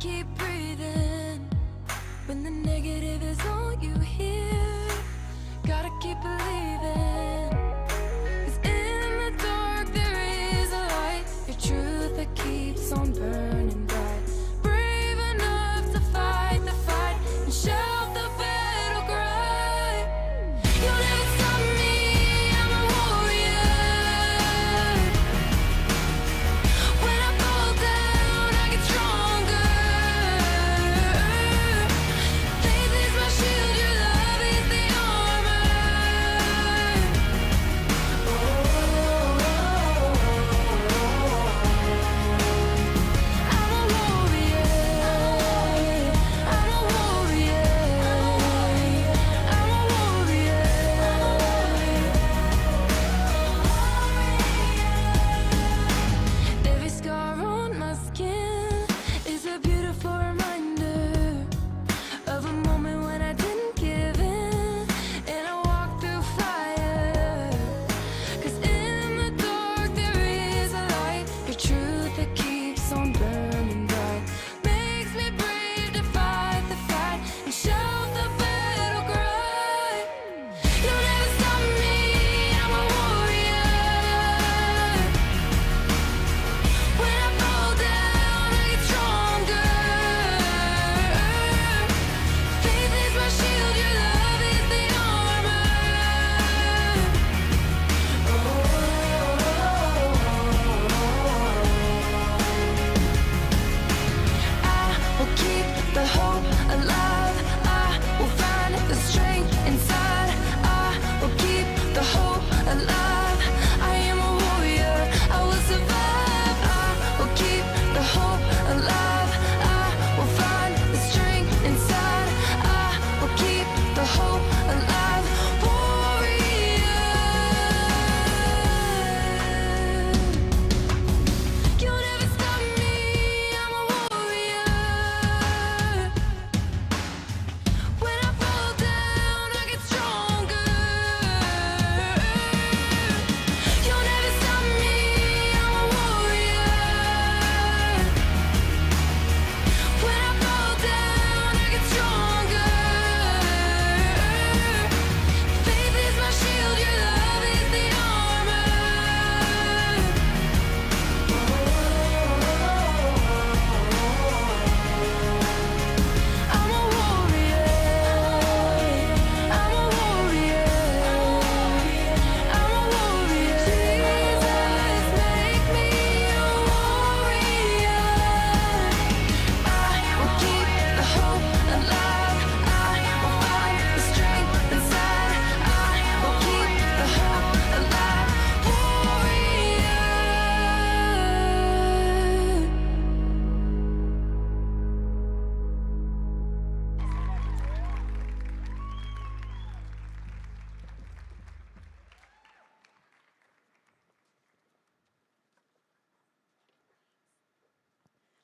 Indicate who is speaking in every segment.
Speaker 1: keep breathing when the negative is all you hear. Gotta keep believing, 'cause in the dark there is a light, your truth that keeps on burning bright. Brave enough to fight the fight and shout the battle cry. You'll never stop me, I'm a warrior. When I fall down, I get stronger. Faith is my shield, your love is the armor. I'm a warrior. I'm a warrior. I'm a warrior. Every scar on my skin is a beautiful reminder of a moment when I didn't give in and I walked through fire. 'Cause in the dark there is a light, your truth that keeps on burning bright. Makes me brave to fight the fight and shout the battle cry. You'll never stop me, I'm a warrior. When I fall down, I get stronger. Faith is my shield, your love is the armor. I will keep the hope alive. I will find the strength inside. I will keep the hope alive. I am a warrior, I will survive. I will keep the hope alive. I will find the strength inside. I will keep the hope alive. Warrior. You'll never stop me, I'm a warrior. When I fall down, I get stronger. You'll never stop me, I'm a warrior. When I fall down, I get stronger. Faith is my shield, your love is the armor. I'm a warrior. I'm a warrior. I'm a warrior. Jesus, make me a warrior. I will keep the hope alive. I will find the strength inside. I will keep the hope alive. Warrior.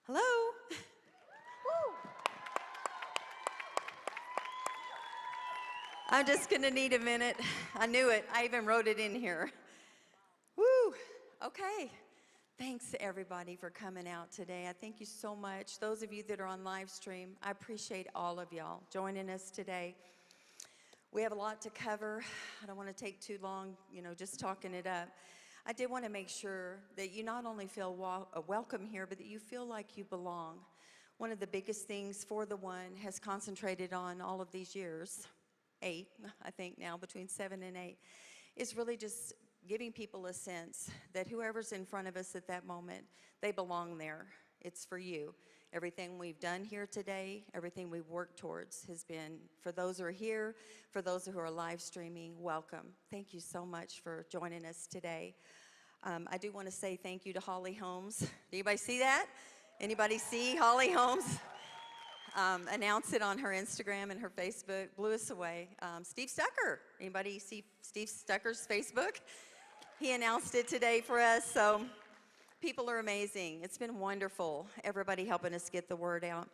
Speaker 2: Hello. I'm just going to need a minute. I knew it. I even wrote it in here. Woo. Okay. Thanks, everybody, for coming out today. I thank you so much. Those of you that are on live stream, I appreciate all of y'all joining us today. We have a lot to cover. I don't want to take too long, just talking it up. I did want to make sure that you not only feel welcome here, but that you feel like you belong. One of the biggest things For the One has concentrated on all of these years, 8, I think now, between 7 and 8, is really just giving people a sense that whoever's in front of us at that moment, they belong there. It's for you. Everything we've done here today, everything we've worked towards has been for those who are here, for those who are live streaming, welcome. Thank you so much for joining us today. I do want to say thank you to Holly Holmes. Did anybody see that? Anybody see Holly Holmes? Announce it on her Instagram and her Facebook. Blew us away. Steve Stucker. Anybody see Steve Stucker's Facebook? He announced it today for us. So people are amazing. It's been wonderful. Everybody helping us get the word out.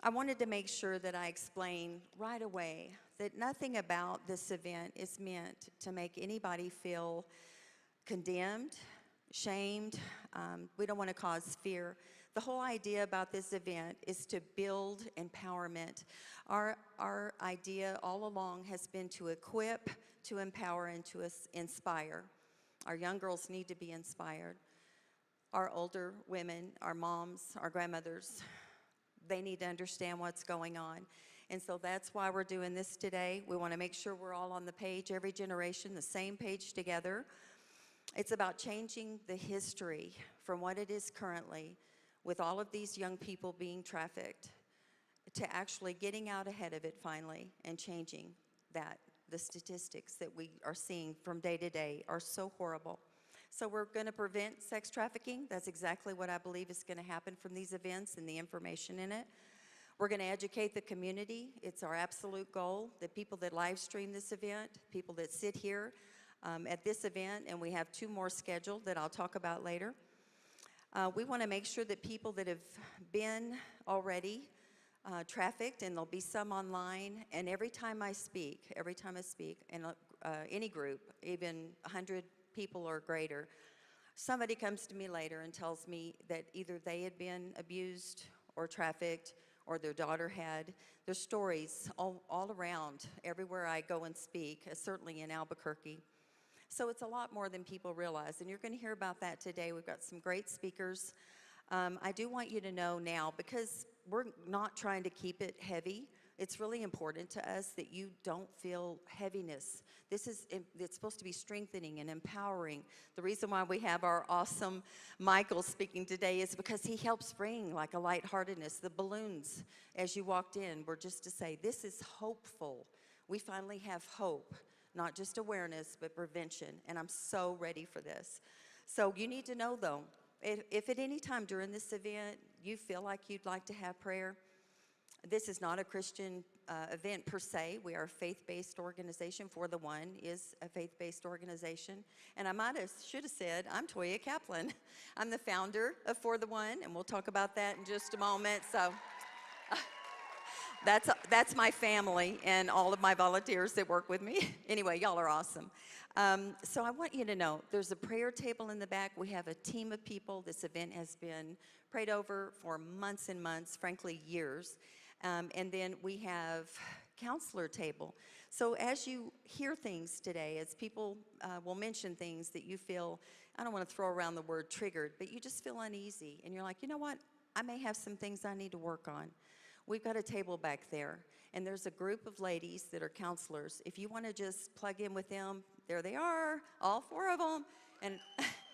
Speaker 2: I wanted to make sure that I explain right away that nothing about this event is meant to make anybody feel condemned, shamed. We don't want to cause fear. The whole idea about this event is to build empowerment. Our idea all along has been to equip, to empower, and to inspire. Our young girls need to be inspired. Our older women, our moms, our grandmothers, they need to understand what's going on. And so that's why we're doing this today. We want to make sure we're all on the page, every generation, the same page together. It's about changing the history from what it is currently, with all of these young people being trafficked, to actually getting out ahead of it finally and changing that. The statistics that we are seeing from day to day are so horrible. So we're going to prevent sex trafficking. That's exactly what I believe is going to happen from these events and the information in it. We're going to educate the community. It's our absolute goal. The people that live stream this event, people that sit here at this event, and we have 2 more scheduled that I'll talk about later. We want to make sure that people that have been already trafficked, and there'll be some online, and every time I speak, in any group, even 100 people or greater, somebody comes to me later and tells me that either they had been abused or trafficked, or their daughter had. There's stories all around, everywhere I go and speak, certainly in Albuquerque. So it's a lot more than people realize, and you're going to hear about that today. We've got some great speakers. I do want you to know now, because we're not trying to keep it heavy, it's really important to us that you don't feel heaviness. It's supposed to be strengthening and empowering. The reason why we have our awesome Michael speaking today is because he helps bring like a lightheartedness. The balloons, as you walked in, were just to say, this is hopeful. We finally have hope, not just awareness, but prevention, and I'm so ready for this. So you need to know, though, if at any time during this event you feel like you'd like to have prayer, this is not a Christian event per se. We are a faith-based organization. For the One is a faith-based organization. And I should have said, I'm Toya Kaplan. I'm the founder of For the One, and we'll talk about that in just a moment. So that's my family and all of my volunteers that work with me. Anyway, y'all are awesome. So I want you to know, there's a prayer table in the back. We have a team of people. This event has been prayed over for months and months, frankly, years. And then we have counselor table. So as you hear things today, as people will mention things that you feel, I don't want to throw around the word triggered, but you just feel uneasy. And you're like, you know what? I may have some things I need to work on. We've got a table back there, and there's a group of ladies that are counselors. If you want to just plug in with them, there they are, all 4 of them. And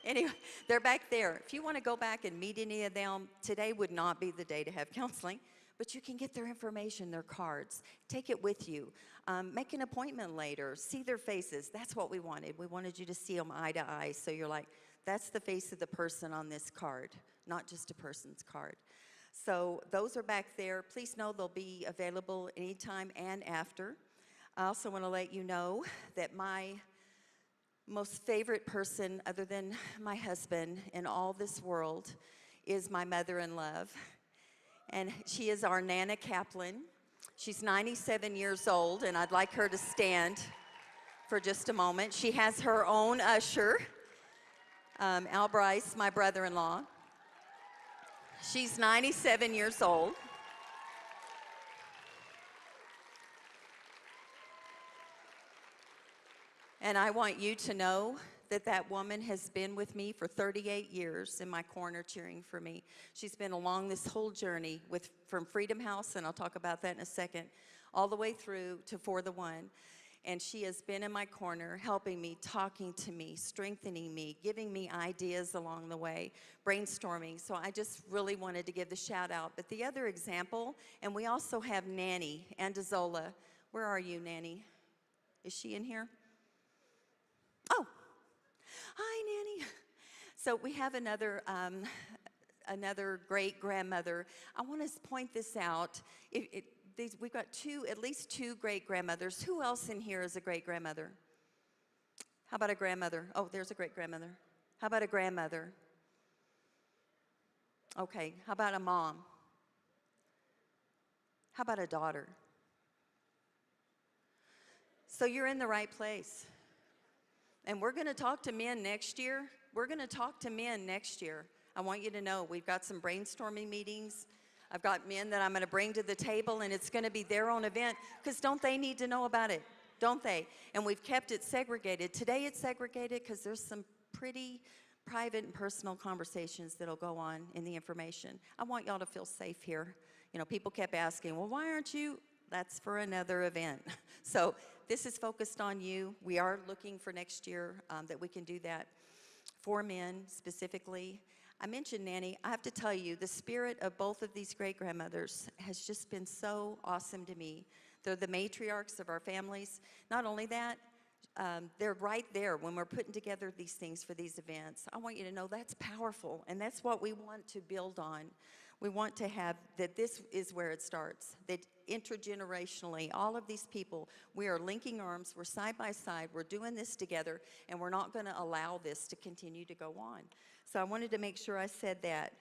Speaker 2: anyway, they're back there. If you want to go back and meet any of them, today would not be the day to have counseling, but you can get their information, their cards. Take it with you. Make an appointment later. See their faces. That's what we wanted. We wanted you to see them eye to eye, so you're like, that's the face of the person on this card, not just a person's card. So those are back there. Please know they'll be available anytime and after. I also want to let you know that my most favorite person, other than my husband, in all this world is my mother-in-law. And she is our Nana Kaplan. She's 97 years old, and I'd like her to stand for just a moment. She has her own usher, Al Bryce, my brother-in-law. She's 97 years old. And I want you to know that that woman has been with me for 38 years in my corner cheering for me. She's been along this whole journey from Freedom House, and I'll talk about that in a second, all the way through to For the One. And she has been in my corner, helping me, talking to me, strengthening me, giving me ideas along the way, brainstorming. So I just really wanted to give the shout out. But the other example, and we also have Nanny Andazola. Where are you, Nanny? Is she in here? Oh, hi, Nanny. So we have another great grandmother. I want to point this out. We've got at least two great grandmothers. Who else in here is a great grandmother? How about a grandmother? Oh, there's a great grandmother. How about a grandmother? Okay, how about a mom? How about a daughter? So you're in the right place. And we're going to talk to men next year. We're going to talk to men next year I want you to know we've got some brainstorming meetings. I've got men that I'm going to bring to the table, and it's going to be their own event, because don't they need to know about it? Don't they? And we've kept it segregated. Today it's segregated because there's some pretty private and personal conversations that'll go on in the information. I want y'all to feel safe here. You know, people kept asking, well, why aren't you? That's for another event. So this is focused on you. We are looking for next year that we can do that for men specifically. I mentioned Nanny. I have to tell you, the spirit of both of these great-grandmothers has just been so awesome to me. They're the matriarchs of our families. Not only that, they're right there when we're putting together these things for these events. I want you to know that's powerful, and that's what we want to build on. We want to have that this is where it starts, that intergenerationally, all of these people, we are linking arms, we're side by side, we're doing this together, and we're not going to allow this to continue to go on. So I wanted to make sure I said that.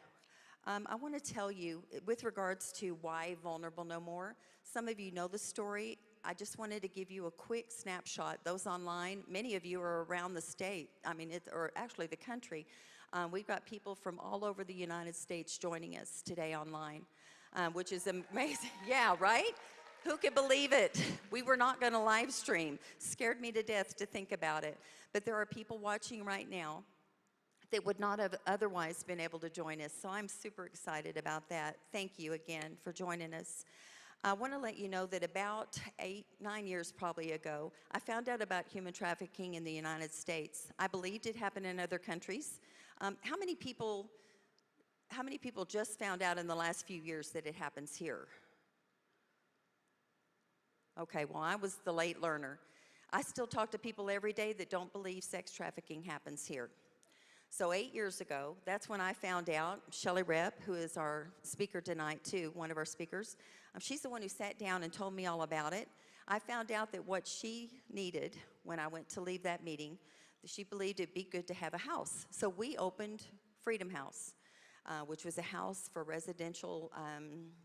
Speaker 2: I want to tell you, with regards to why Vulnerable No More, some of you know the story. I just wanted to give you a quick snapshot. Those online, many of you are around the state, or actually the country. We've got people from all over the United States joining us today online, which is amazing. Yeah, right? Who could believe it? We were not going to live stream. Scared me to death to think about it. But there are people watching right now that would not have otherwise been able to join us. So I'm super excited about that. Thank you again for joining us. I want to let you know that about 8-9 years probably ago, I found out about human trafficking in the United States. I believed it happened in other countries. How many people just found out in the last few years that it happens here? Okay, well, I was the late learner. I still talk to people every day that don't believe sex trafficking happens here. So 8 years ago, that's when I found out. Shelley Rep, who is our speaker tonight too, one of our speakers, she's the one who sat down and told me all about it. I found out that what she needed when I went to leave that meeting, she believed it'd be good to have a house. So we opened Freedom House, which was a house for residential,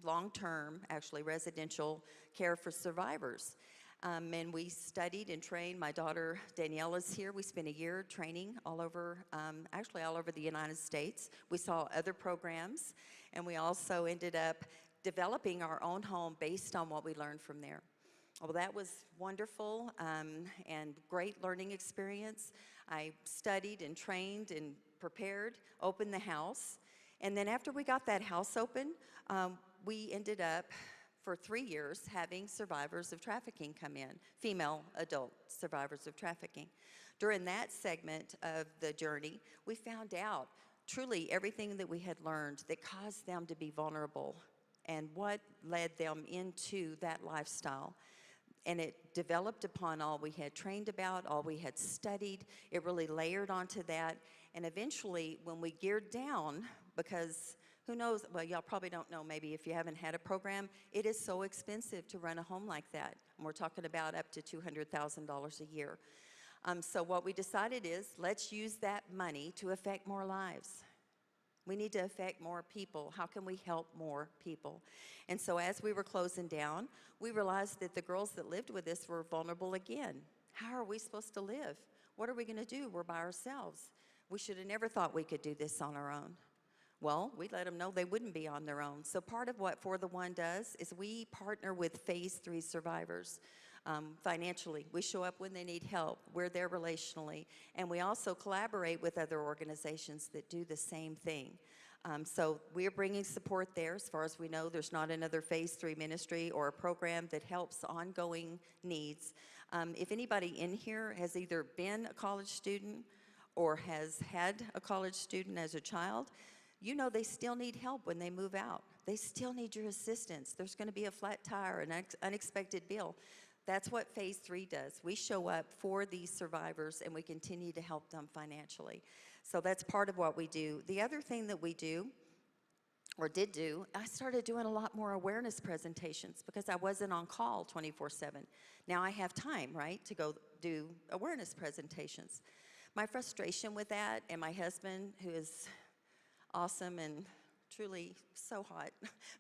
Speaker 2: long-term, actually residential care for survivors. And we studied and trained. My daughter Danielle is here. We spent a year training all over, actually all over the United States. We saw other programs, and we also ended up developing our own home based on what we learned from there. Well, that was wonderful and great learning experience. I studied and trained and prepared, opened the house, and then after we got that house open, we ended up for 3 years having survivors of trafficking come in, female adult survivors of trafficking. During that segment of the journey, we found out truly everything that we had learned that caused them to be vulnerable and what led them into that lifestyle. And it developed upon all we had trained about, all we had studied. It really layered onto that. And eventually, when we geared down, because who knows, well, y'all probably don't know maybe if you haven't had a program, it is so expensive to run a home like that. And we're talking about up to $200,000 a year. So what we decided is, let's use that money to affect more lives. We need to affect more people. How can we help more people? And so as we were closing down, we realized that the girls that lived with us were vulnerable again. How are we supposed to live? What are we going to do? We're by ourselves. We should have never thought we could do this on our own. Well, we let them know they wouldn't be on their own. So part of what For the One does is we partner with Phase 3 survivors financially. We show up when they need help. We're there relationally. And we also collaborate with other organizations that do the same thing. So we're bringing support there. As far as we know, there's not another Phase 3 ministry or a program that helps ongoing needs. If anybody in here has either been a college student or has had a college student as a child, you know they still need help when they move out. They still need your assistance. There's going to be a flat tire, an unexpected bill. That's what Phase 3 does. We show up for these survivors and we continue to help them financially. So that's part of what we do. The other thing that we do, or did do, I started doing a lot more awareness presentations because I wasn't on call 24/7. Now I have time, right, to go do awareness presentations. My frustration with that, and my husband, who is awesome and truly so hot.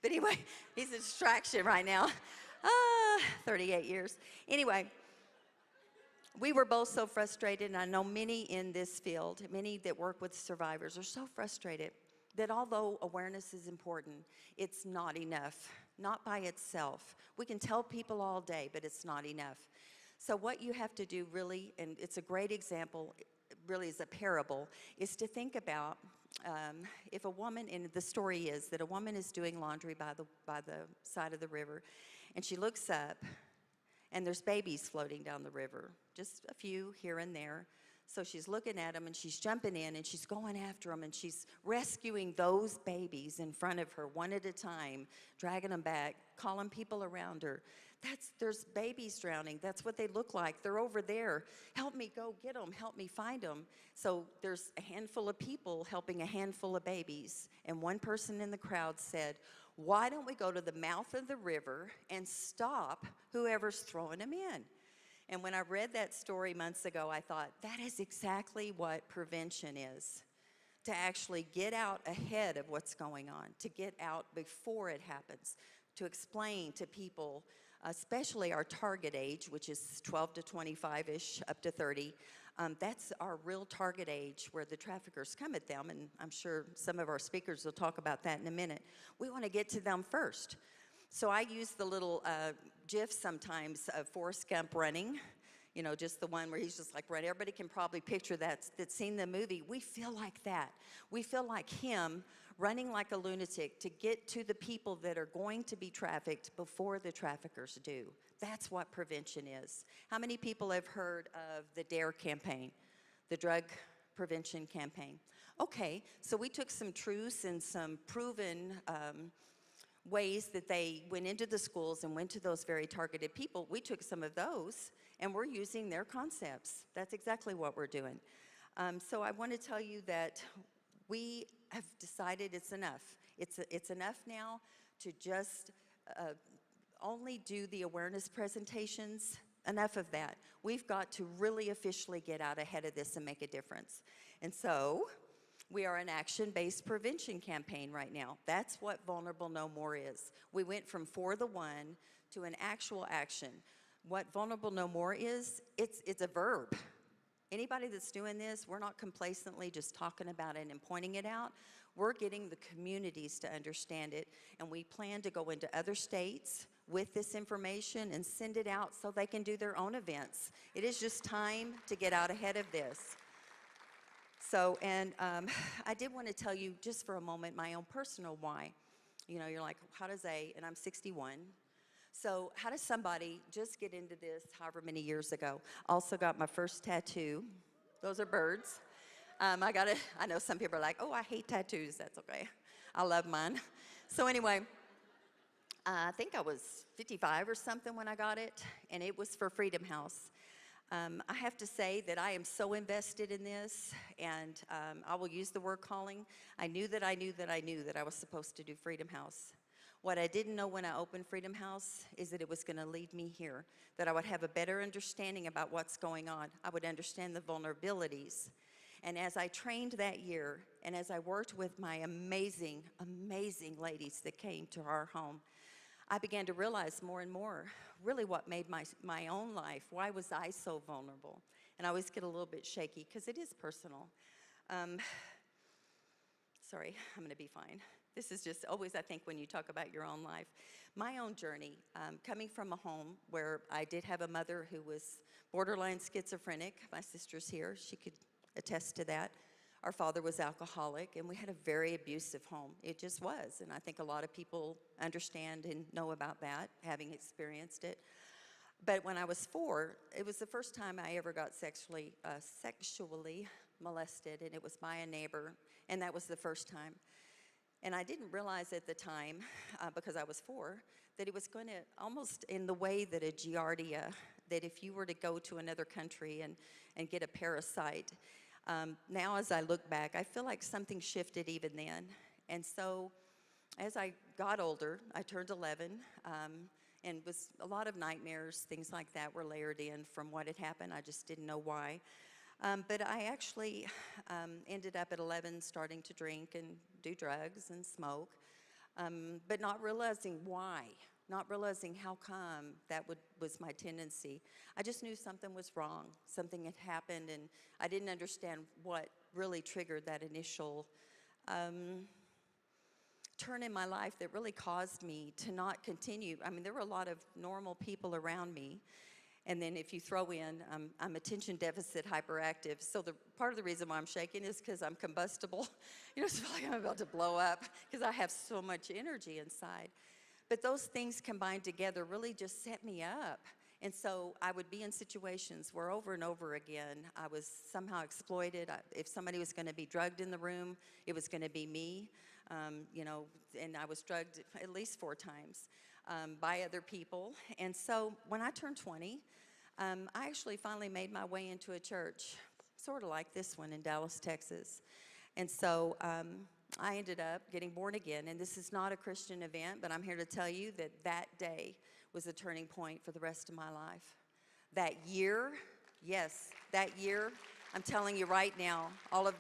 Speaker 2: But anyway, he's a distraction right now. 38 years. Anyway, we were both so frustrated, and I know many in this field, many that work with survivors are so frustrated. that although awareness is important, it's not enough, not by itself. We can tell people all day, but it's not enough. So what you have to do really, and it's a great example, really is a parable, is to think about if a woman, and the story is that a woman is doing laundry by the side of the river, and she looks up, and there's babies floating down the river, just a few here and there. So she's looking at them, and she's jumping in, and she's going after them, and she's rescuing those babies in front of her one at a time, dragging them back, calling people around her. There's babies drowning. That's what they look like. They're over there. Help me go get them. Help me find them. So there's a handful of people helping a handful of babies. And one person in the crowd said, why don't we go to the mouth of the river and stop whoever's throwing them in? And when I read that story months ago, I thought, that is exactly what prevention is. To actually get out ahead of what's going on, to get out before it happens, to explain to people, especially our target age, which is 12 to 25-ish, up to 30. That's our real target age where the traffickers come at them, and I'm sure some of our speakers will talk about that in a minute. We want to get to them first. So I use the little GIF sometimes of Forrest Gump running, you know, just the one where he's just like running. Everybody can probably picture that's seen the movie. We feel like that. We feel like him running like a lunatic to get to the people that are going to be trafficked before the traffickers do. That's what prevention is. How many people have heard of the DARE campaign, the drug prevention campaign? Okay, so we took some truths and some proven ways that they went into the schools and went to those very targeted people. We took some of those and we're using their concepts. That's exactly what we're doing. So I want to tell you that we have decided it's enough. It's enough now to just only do the awareness presentations. Enough of that. We've got to really officially get out ahead of this and make a difference. And so we are an action-based prevention campaign right now. That's what Vulnerable No More is. We went from for the one to an actual action. What Vulnerable No More is, it's a verb. Anybody that's doing this, we're not complacently just talking about it and pointing it out. We're getting the communities to understand it, and we plan to go into other states with this information and send it out so they can do their own events. It is just time to get out ahead of this. So, and I did want to tell you just for a moment my own personal why. You know, you're like, how does and I'm 61. So how does somebody just get into this however many years ago? Also got my first tattoo. Those are birds. I know some people are like, oh, I hate tattoos. That's okay. I love mine. So anyway, I think I was 55 or something when I got it, and it was for Freedom House. I have to say that I am so invested in this, and I will use the word calling. I knew that I was supposed to do Freedom House. What I didn't know when I opened Freedom House is that it was going to lead me here, that I would have a better understanding about what's going on. I would understand the vulnerabilities. And as I trained that year, and as I worked with my amazing, amazing ladies that came to our home, I began to realize more and more really what made my own life. Why was I so vulnerable? And I always get a little bit shaky because it is personal. Sorry, I'm going to be fine. This is just always, I think, when you talk about your own life. My own journey, coming from a home where I did have a mother who was borderline schizophrenic. My sister's here. She could attest to that. Our father was alcoholic, and we had a very abusive home. It just was, and I think a lot of people understand and know about that, having experienced it. But when I was 4, it was the first time I ever got sexually molested, and it was by a neighbor, and that was the first time. And I didn't realize at the time, because I was 4, that it was going to, almost in the way that a giardia, that if you were to go to another country and get a parasite, now as I look back, I feel like something shifted even then. And so as I got older, I turned 11, and was a lot of nightmares, things like that were layered in from what had happened. I just didn't know why. But I actually ended up at 11 starting to drink and do drugs and smoke, but not realizing why, not realizing how come that was my tendency. I just knew something was wrong, something had happened, and I didn't understand what really triggered that initial turn in my life that really caused me to not continue. I mean, there were a lot of normal people around me. And then if you throw in, I'm attention deficit hyperactive. So the part of the reason why I'm shaking is because I'm combustible. You know, it's like I'm about to blow up because I have so much energy inside. But those things combined together really just set me up. And so I would be in situations where over and over again, I was somehow exploited. If somebody was going to be drugged in the room, it was going to be me. You know, and I was drugged at least 4 times by other people. And so when I turned 20, I actually finally made my way into a church, sort of like this one in Dallas, Texas. And so I ended up getting born again. And this is not a Christian event, but I'm here to tell you that that day was a turning point for the rest of my life. That year, yes, that year, I'm telling you right now, all of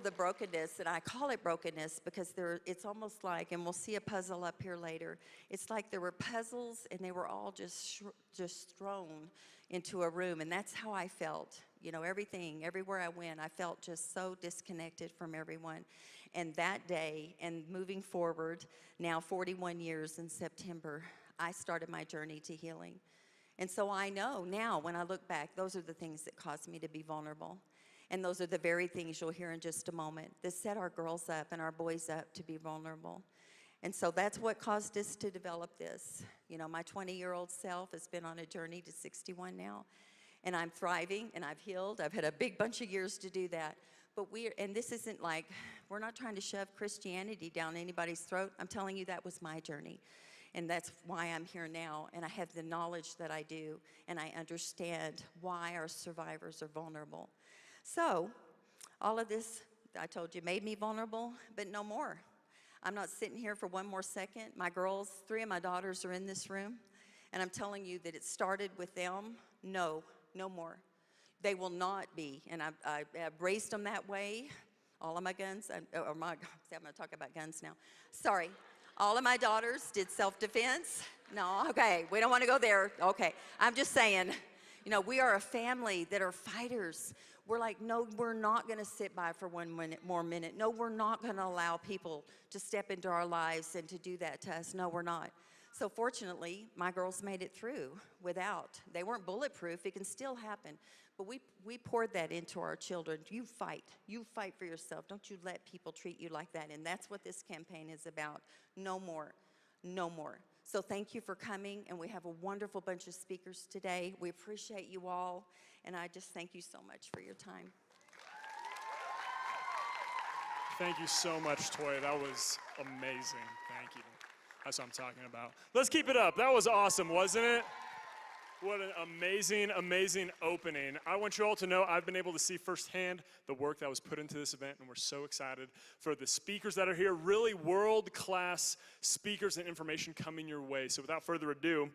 Speaker 2: the brokenness, and I call it brokenness because it's almost like, and we'll see a puzzle up here later, it's like there were puzzles and they were all just thrown into a room, and that's how I felt. You know, everywhere I went, I felt just so disconnected from everyone. And that day, and moving forward, now 41 years in September, I started my journey to healing. And so I know now, when I look back, those are the things that caused me to be vulnerable. And those are the very things you'll hear in just a moment that set our girls up and our boys up to be vulnerable. And so that's what caused us to develop this. You know, my 20-year-old self has been on a journey to 61 now. And I'm thriving and I've healed. I've had a big bunch of years to do that. But and this isn't like, we're not trying to shove Christianity down anybody's throat. I'm telling you that was my journey. And that's why I'm here now, and I have the knowledge that I do, and I understand why our survivors are vulnerable. So, all of this, I told you, made me vulnerable, but no more. I'm not sitting here for one more second. My girls, 3 of my daughters are in this room, and I'm telling you that it started with them. No more. They will not be, and I've raised them that way. All of my guns, I'm going to talk about guns now. Sorry. All of my daughters did self-defense. No, okay, we don't want to go there. Okay, I'm just saying, you know, we are a family that are fighters. We're like, no, we're not going to sit by for 1 more minute. No, we're not going to allow people to step into our lives and to do that to us. No, we're not. So fortunately, my girls made it through without. They weren't bulletproof. It can still happen. But we poured that into our children. You fight. You fight for yourself. Don't you let people treat you like that. And that's what this campaign is about. No more. No more. So thank you for coming. And we have a wonderful bunch of speakers today. We appreciate you all. And I just thank you so much for your time.
Speaker 3: Thank you so much, Toya. That was amazing. Thank you. That's what I'm talking about. Let's keep it up. That was awesome, wasn't it? What an amazing, amazing opening. I want you all to know I've been able to see firsthand the work that was put into this event, and we're so excited for the speakers that are here, really world-class speakers and information coming your way. So without further ado,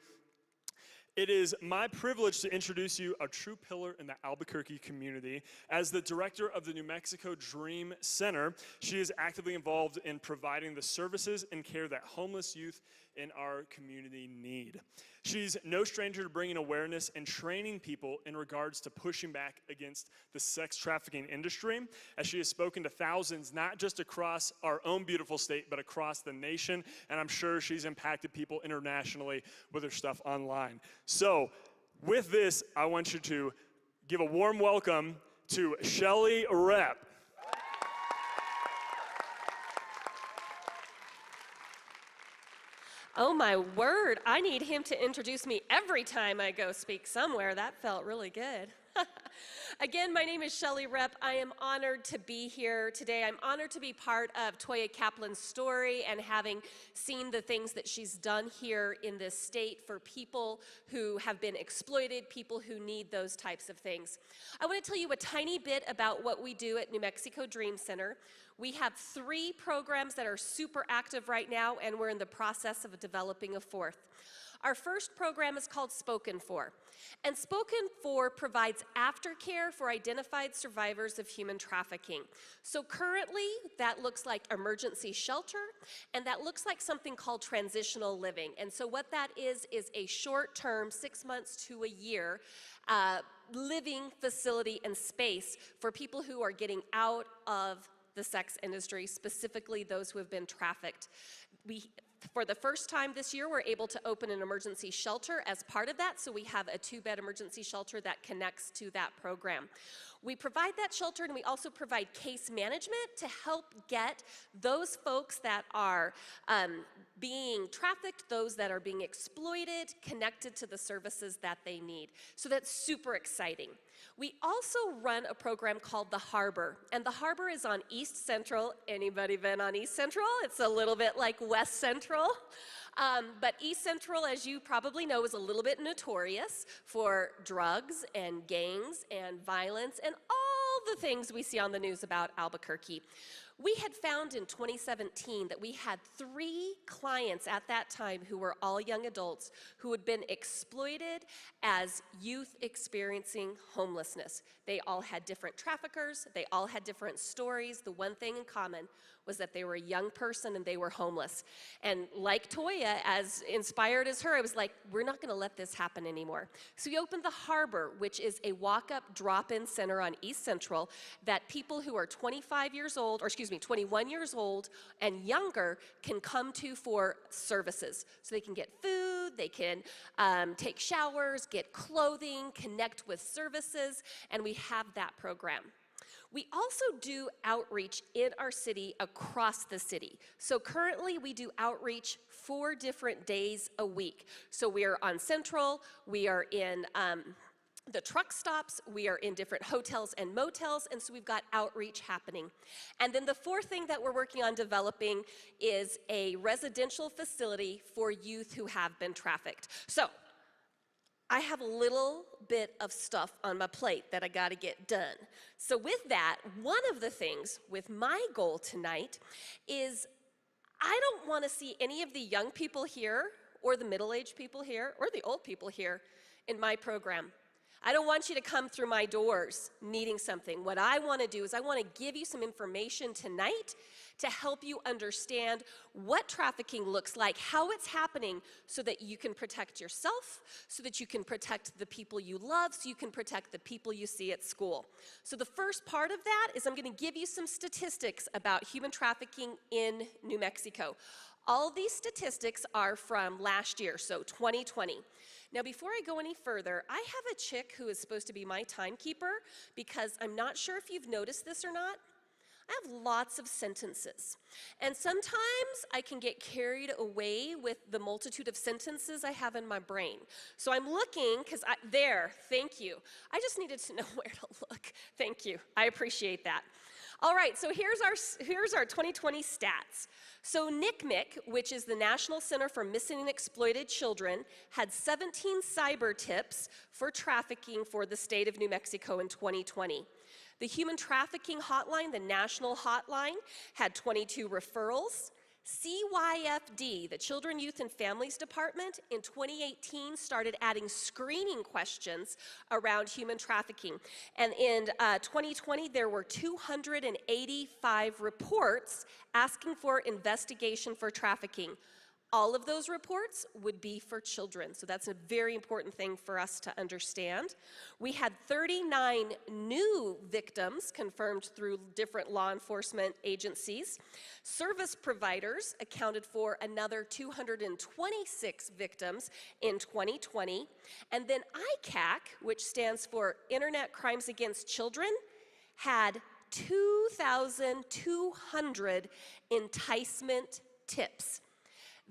Speaker 3: it is my privilege to introduce you a true pillar in the Albuquerque community. As the director of the New Mexico Dream Center, she is actively involved in providing the services and care that homeless youth in our community need. She's no stranger to bringing awareness and training people in regards to pushing back against the sex trafficking industry, as she has spoken to thousands, not just across our own beautiful state, but across the nation, and I'm sure she's impacted people internationally with her stuff online. So, with this, I want you to give a warm welcome to Shelly Rep.
Speaker 4: Oh my word, I need him to introduce me every time I go speak somewhere. That felt really good. Again, my name is Shelly Rep. I am honored to be here today. I'm honored to be part of Toya Kaplan's story and having seen the things that she's done here in this state for people who have been exploited, people who need those types of things. I want to tell you a tiny bit about what we do at New Mexico Dream Center. We have 3 programs that are super active right now, and we're in the process of developing a 4th. Our first program is called Spoken For. And Spoken For provides aftercare for identified survivors of human trafficking. So currently, that looks like emergency shelter, and that looks like something called transitional living. And so what that is a short-term, 6 months to a year, living facility and space for people who are getting out of the sex industry, specifically those who have been trafficked. For the first time this year, we're able to open an emergency shelter as part of that, so we have a 2-bed emergency shelter that connects to that program. We provide that shelter, and we also provide case management to help get those folks that are being trafficked, those that are being exploited, connected to the services that they need. So that's super exciting. We also run a program called The Harbor, and The Harbor is on East Central. Anybody been on East Central? It's a little bit like West Central. But East Central, as you probably know, is a little bit notorious for drugs and gangs and violence and all the things we see on the news about Albuquerque. We had found in 2017 that we had 3 clients at that time who were all young adults who had been exploited as youth experiencing homelessness. They all had different traffickers, they all had different stories. The one thing in common was that they were a young person and they were homeless. And like Toya, as inspired as her, I was like, we're not gonna let this happen anymore. So we opened The Harbor, which is a walk-up drop-in center on East Central that people who are 21 years old and younger can come to for services. So they can get food, they can take showers, get clothing, connect with services, and we have that program. We also do outreach in our city across the city. So currently we do outreach 4 different days a week. So we are on Central, we are in the truck stops, we are in different hotels and motels, and so we've got outreach happening. And then the 4th thing that we're working on developing is a residential facility for youth who have been trafficked. So I have a little bit of stuff on my plate that I gotta get done. So with that, one of the things with my goal tonight is I don't wanna see any of the young people here, or the middle-aged people here, or the old people here in my program. I don't want you to come through my doors needing something. What I wanna do is I wanna give you some information tonight to help you understand what trafficking looks like, how it's happening, so that you can protect yourself, so that you can protect the people you love, so you can protect the people you see at school. So the first part of that is I'm gonna give you some statistics about human trafficking in New Mexico. All these statistics are from last year, so 2020. Now, before I go any further, I have a chick who is supposed to be my timekeeper because I'm not sure if you've noticed this or not. I have lots of sentences, and sometimes I can get carried away with the multitude of sentences I have in my brain. So I'm looking, thank you. I just needed to know where to look. Thank you, I appreciate that. All right, so here's our 2020 stats. So NCMEC, which is the National Center for Missing and Exploited Children, had 17 cyber tips for trafficking for the state of New Mexico in 2020. The Human Trafficking Hotline, the national hotline, had 22 referrals. CYFD, the Children, Youth, and Families Department, in 2018 started adding screening questions around human trafficking. And in 2020, there were 285 reports asking for investigation for trafficking. All of those reports would be for children, so that's a very important thing for us to understand. We had 39 new victims confirmed through different law enforcement agencies. Service providers accounted for another 226 victims in 2020. And then ICAC, which stands for Internet Crimes Against Children, had 2,200 enticement tips.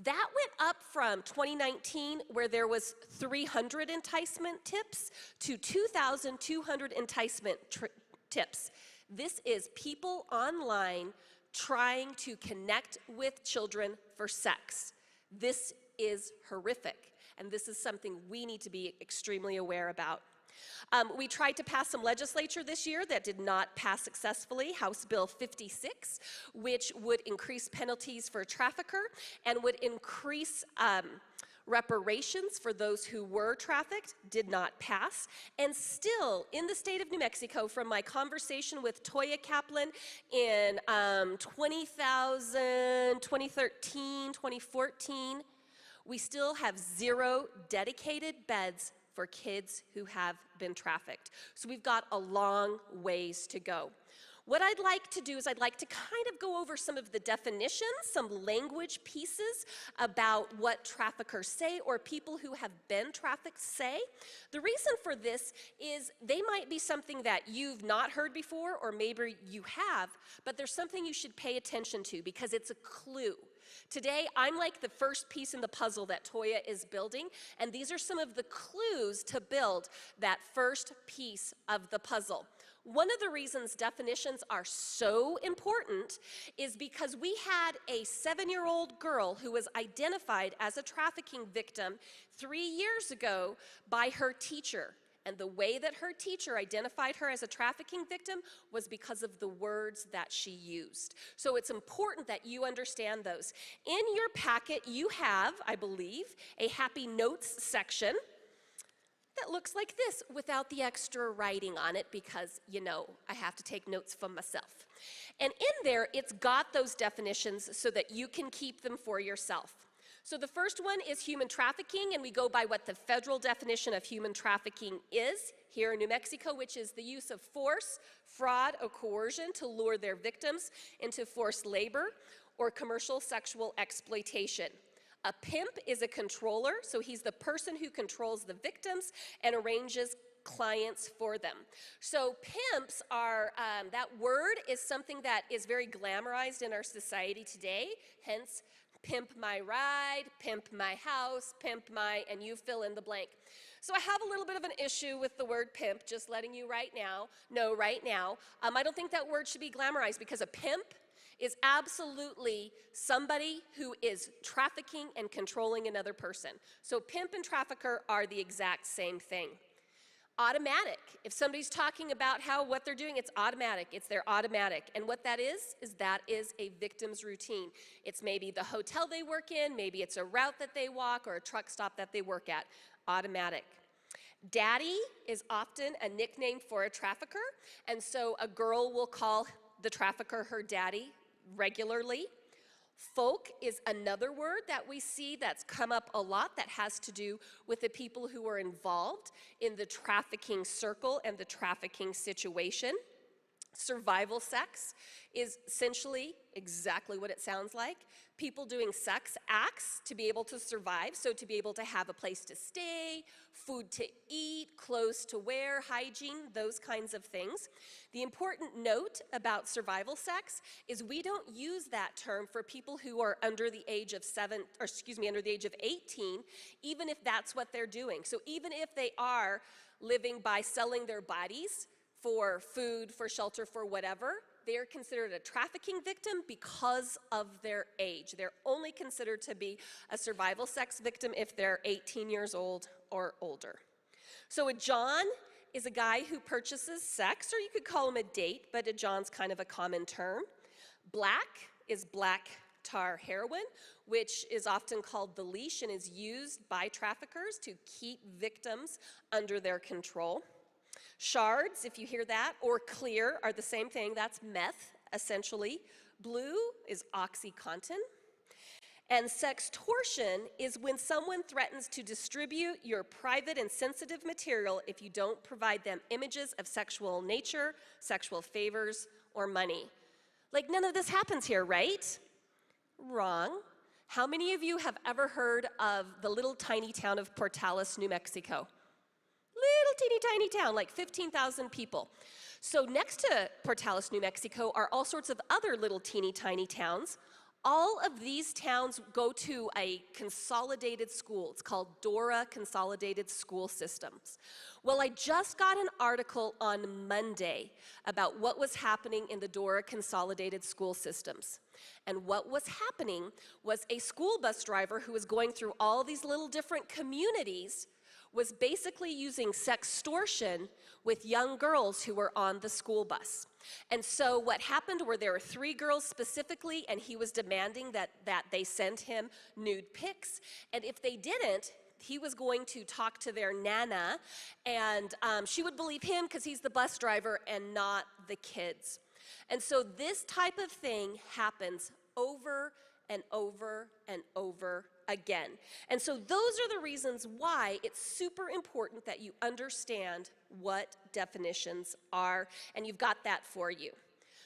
Speaker 4: That went up from 2019, where there was 300 enticement tips, to 2,200 enticement tips. This is people online trying to connect with children for sex. This is horrific, and this is something we need to be extremely aware about. We tried to pass some legislature this year that did not pass successfully, House Bill 56, which would increase penalties for a trafficker and would increase reparations for those who were trafficked, did not pass. And still, in the state of New Mexico, from my conversation with Toya Kaplan in 2013, 2014, we still have 0 dedicated beds for kids who have been trafficked. So we've got a long ways to go. What I'd like to do is I'd like to kind of go over some of the definitions, some language pieces about what traffickers say or people who have been trafficked say. The reason for this is they might be something that you've not heard before or maybe you have, but there's something you should pay attention to because it's a clue. Today, I'm like the first piece in the puzzle that Toya is building, and these are some of the clues to build that first piece of the puzzle. One of the reasons definitions are so important is because we had a 7-year-old girl who was identified as a trafficking victim 3 years ago by her teacher. And the way that her teacher identified her as a trafficking victim was because of the words that she used. So it's important that you understand those. In your packet, you have, I believe, a happy notes section that looks like this without the extra writing on it because, you know, I have to take notes for myself. And in there, it's got those definitions so that you can keep them for yourself. So the first one is human trafficking, and we go by what the federal definition of human trafficking is here in New Mexico, which is the use of force, fraud, or coercion to lure their victims into forced labor or commercial sexual exploitation. A pimp is a controller, so he's the person who controls the victims and arranges clients for them. So pimps are, that word is something that is very glamorized in our society today, hence pimp my ride, pimp my house, pimp my, and you fill in the blank. So I have a little bit of an issue with the word pimp, just letting you know right now. I don't think that word should be glamorized because a pimp is absolutely somebody who is trafficking and controlling another person. So pimp and trafficker are the exact same thing. Automatic. If somebody's talking about what they're doing, it's automatic. It's their automatic. And what that is a victim's routine. It's maybe the hotel they work in, maybe it's a route that they walk or a truck stop that they work at. Automatic. Daddy is often a nickname for a trafficker, and so a girl will call the trafficker her daddy regularly. Folk is another word that we see that's come up a lot that has to do with the people who are involved in the trafficking circle and the trafficking situation. Survival sex is essentially exactly what it sounds like. People doing sex acts to be able to survive, so to be able to have a place to stay, food to eat, clothes to wear, hygiene, those kinds of things. The important note about survival sex is we don't use that term for people who are under the age of under the age of 18, even if that's what they're doing. So even if they are living by selling their bodies for food, for shelter, for whatever, they're considered a trafficking victim because of their age. They're only considered to be a survival sex victim if they're 18 years old or older. So a John is a guy who purchases sex, or you could call him a date, but a John's kind of a common term. Black is black tar heroin, which is often called the leash and is used by traffickers to keep victims under their control. Shards, if you hear that, or clear are the same thing. That's meth, essentially. Blue is OxyContin. And sextortion is when someone threatens to distribute your private and sensitive material if you don't provide them images of sexual nature, sexual favors, or money. Like, none of this happens here, right? Wrong. How many of you have ever heard of the little tiny town of Portales, New Mexico? Little teeny tiny town, like 15,000 people. So next to Portales, New Mexico are all sorts of other little teeny tiny towns. All of these towns go to a consolidated school. It's called DORA Consolidated School Systems. Well, I just got an article on Monday about what was happening in the DORA Consolidated School Systems. And what was happening was a school bus driver who was going through all these little different communities was basically using sextortion with young girls who were on the school bus. And so what happened were there were 3 girls specifically, and he was demanding that they send him nude pics. And if they didn't, he was going to talk to their nana, and she would believe him because he's the bus driver and not the kids. And so this type of thing happens over and over and over again. And so those are the reasons why it's super important that you understand what definitions are, and you've got that for you.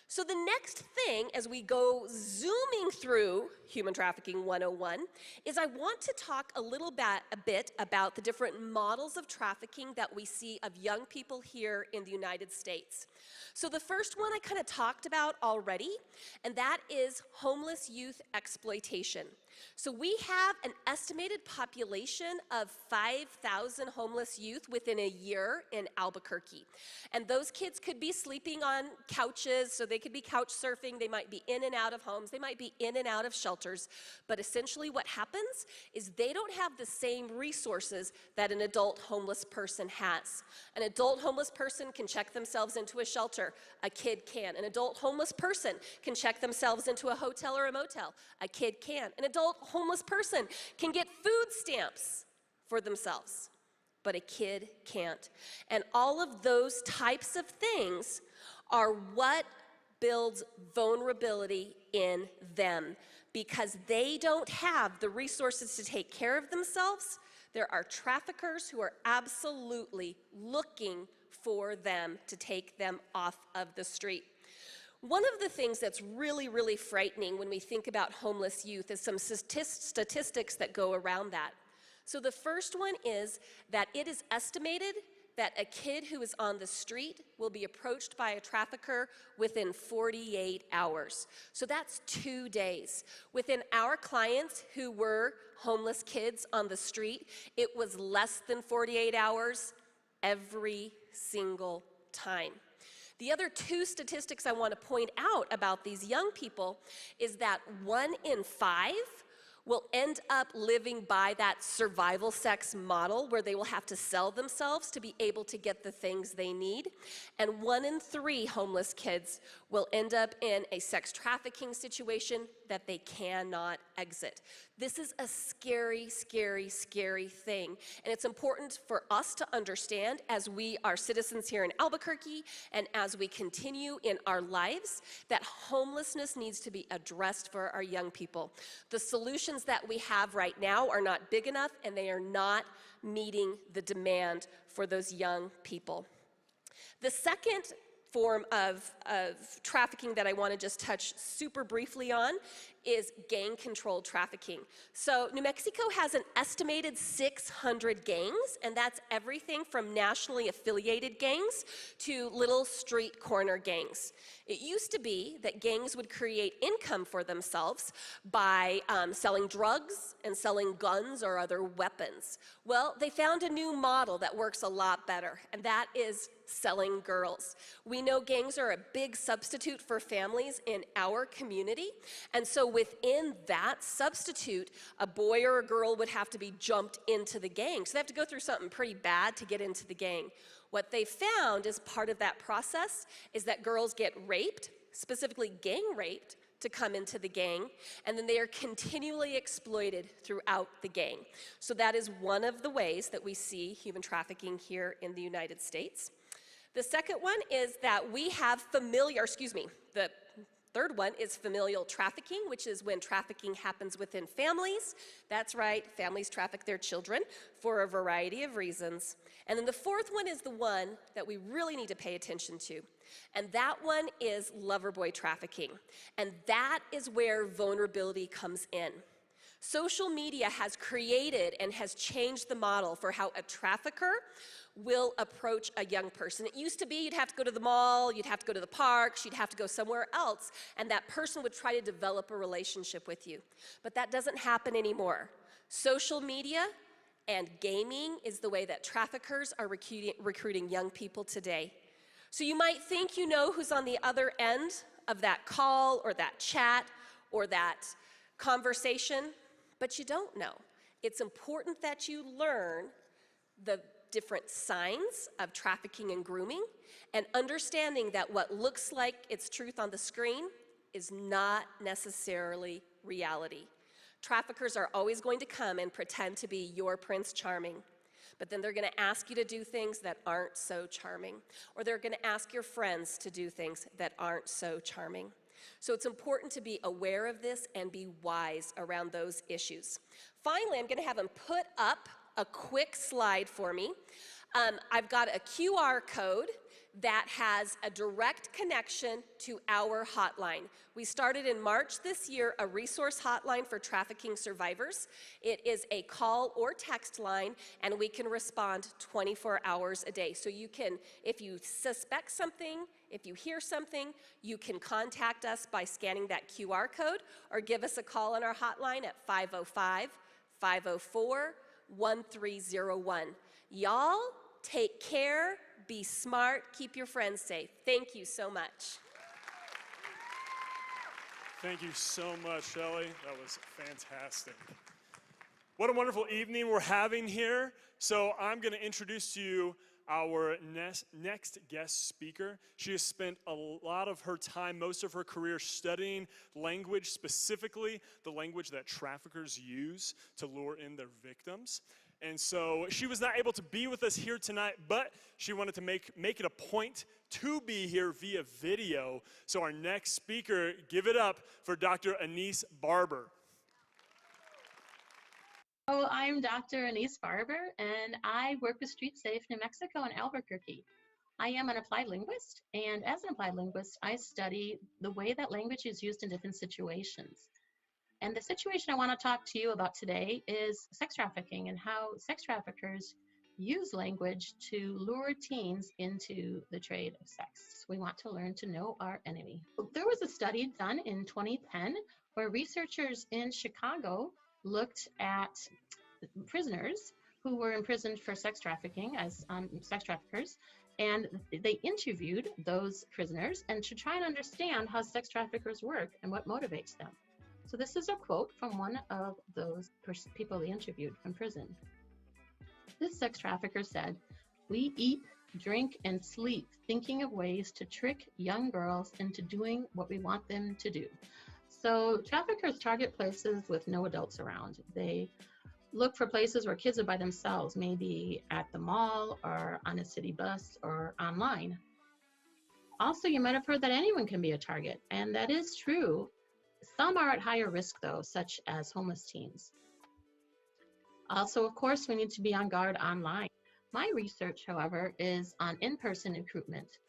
Speaker 4: So the next thing, as we go zooming through Human Trafficking 101, is I want to talk a bit about the different models of trafficking that we see of young people here in the United States. So the first one I kind of talked about already, and that is homeless youth exploitation. So we have an estimated population of 5,000 homeless youth within a year in Albuquerque. And those kids could be sleeping on couches, so they could be couch surfing, they might be in and out of homes, they might be in and out of shelters, but essentially what happens is they don't have the same resources that an adult homeless person has. An adult homeless person can check themselves into a shelter, a kid can. An adult homeless person can check themselves into a hotel or a motel, a kid can. An adult homeless person can get food stamps for themselves, but a kid can't. And all of those types of things are what builds vulnerability in them, because they don't have the resources to take care of themselves. There are traffickers who are absolutely looking for them to take them off of the street. One of the things that's really, really frightening when we think about homeless youth is some statistics that go around that. So the first one is that it is estimated that a kid who is on the street will be approached by a trafficker within 48 hours. So that's 2 days. Within our clients who were homeless kids on the street, it was less than 48 hours every single time. The other two statistics I want to point out about these young people is that 1 in 5 will end up living by that survival sex model where they will have to sell themselves to be able to get the things they need. And 1 in 3 homeless kids will end up in a sex trafficking situation that they cannot exit. This is a scary, scary, scary thing. And it's important for us to understand as we are citizens here in Albuquerque and as we continue in our lives that homelessness needs to be addressed for our young people. The solutions that we have right now are not big enough, and they are not meeting the demand for those young people. The second form of trafficking that I want to just touch super briefly on is gang-controlled trafficking. So New Mexico has an estimated 600 gangs, and that's everything from nationally affiliated gangs to little street corner gangs. It used to be that gangs would create income for themselves by selling drugs and selling guns or other weapons. Well, they found a new model that works a lot better, and that is selling girls. We know gangs are a big substitute for families in our community, and so within that substitute, a boy or a girl would have to be jumped into the gang. So they have to go through something pretty bad to get into the gang. What they found as part of that process is that girls get raped, specifically gang raped, to come into the gang, and then they are continually exploited throughout the gang. So that is one of the ways that we see human trafficking here in the United States. The second one is that we have the third one is familial trafficking, which is when trafficking happens within families. That's right, families traffic their children for a variety of reasons. And then the fourth one is the one that we really need to pay attention to. And that one is lover boy trafficking. And that is where vulnerability comes in. Social media has created and has changed the model for how a trafficker will approach a young person. It used to be you'd have to go to the mall, you'd have to go to the parks, you'd have to go somewhere else, and that person would try to develop a relationship with you. But that doesn't happen anymore. Social media and gaming is the way that traffickers are recruiting young people today. So you might think you know who's on the other end of that call or that chat or that conversation, but you don't know. It's important that you learn the different signs of trafficking and grooming, and understanding that what looks like it's truth on the screen is not necessarily reality. Traffickers are always going to come and pretend to be your Prince Charming, but then they're going to ask you to do things that aren't so charming, or they're going to ask your friends to do things that aren't so charming. So it's important to be aware of this and be wise around those issues. Finally, I'm going to have them put up a quick slide for me. I've got a QR code that has a direct connection to our hotline. We started in March this year a resource hotline for trafficking survivors. It is a call or text line, and we can respond 24 hours a day. So you can, if you suspect something, if you hear something, you can contact us by scanning that QR code or give us a call on our hotline at 505-504-1301. Y'all, take care, be smart, keep your friends safe. Thank you so much.
Speaker 3: Thank you so much, Shelley. That was fantastic. What a wonderful evening we're having here. So I'm going to introduce to you our next guest speaker. She has spent a lot of her time, most of her career, studying language, specifically the language that traffickers use to lure in their victims. And so she was not able to be with us here tonight, but she wanted to make it a point to be here via video. So our next speaker, give it up for Dr. Anise Barber.
Speaker 5: Oh, I'm Dr. Anise Barber, and I work with Street Safe New Mexico in Albuquerque. I am an applied linguist, and as an applied linguist, I study the way that language is used in different situations. And the situation I want to talk to you about today is sex trafficking and how sex traffickers use language to lure teens into the trade of sex. We want to learn to know our enemy. There was a study done in 2010 where researchers in Chicago looked at prisoners who were imprisoned for sex trafficking as sex traffickers, and they interviewed those prisoners and to try and understand how sex traffickers work and what motivates them. So this is a quote from one of those people they interviewed from prison. This sex trafficker said, "We eat, drink, and sleep thinking of ways to trick young girls into doing what we want them to do." So traffickers target places with no adults around. They look for places where kids are by themselves, maybe at the mall or on a city bus or online. Also, you might have heard that anyone can be a target, and that is true. Some are at higher risk, though, such as homeless teens. Also, of course, we need to be on guard online. My research, however, is on in-person recruitment,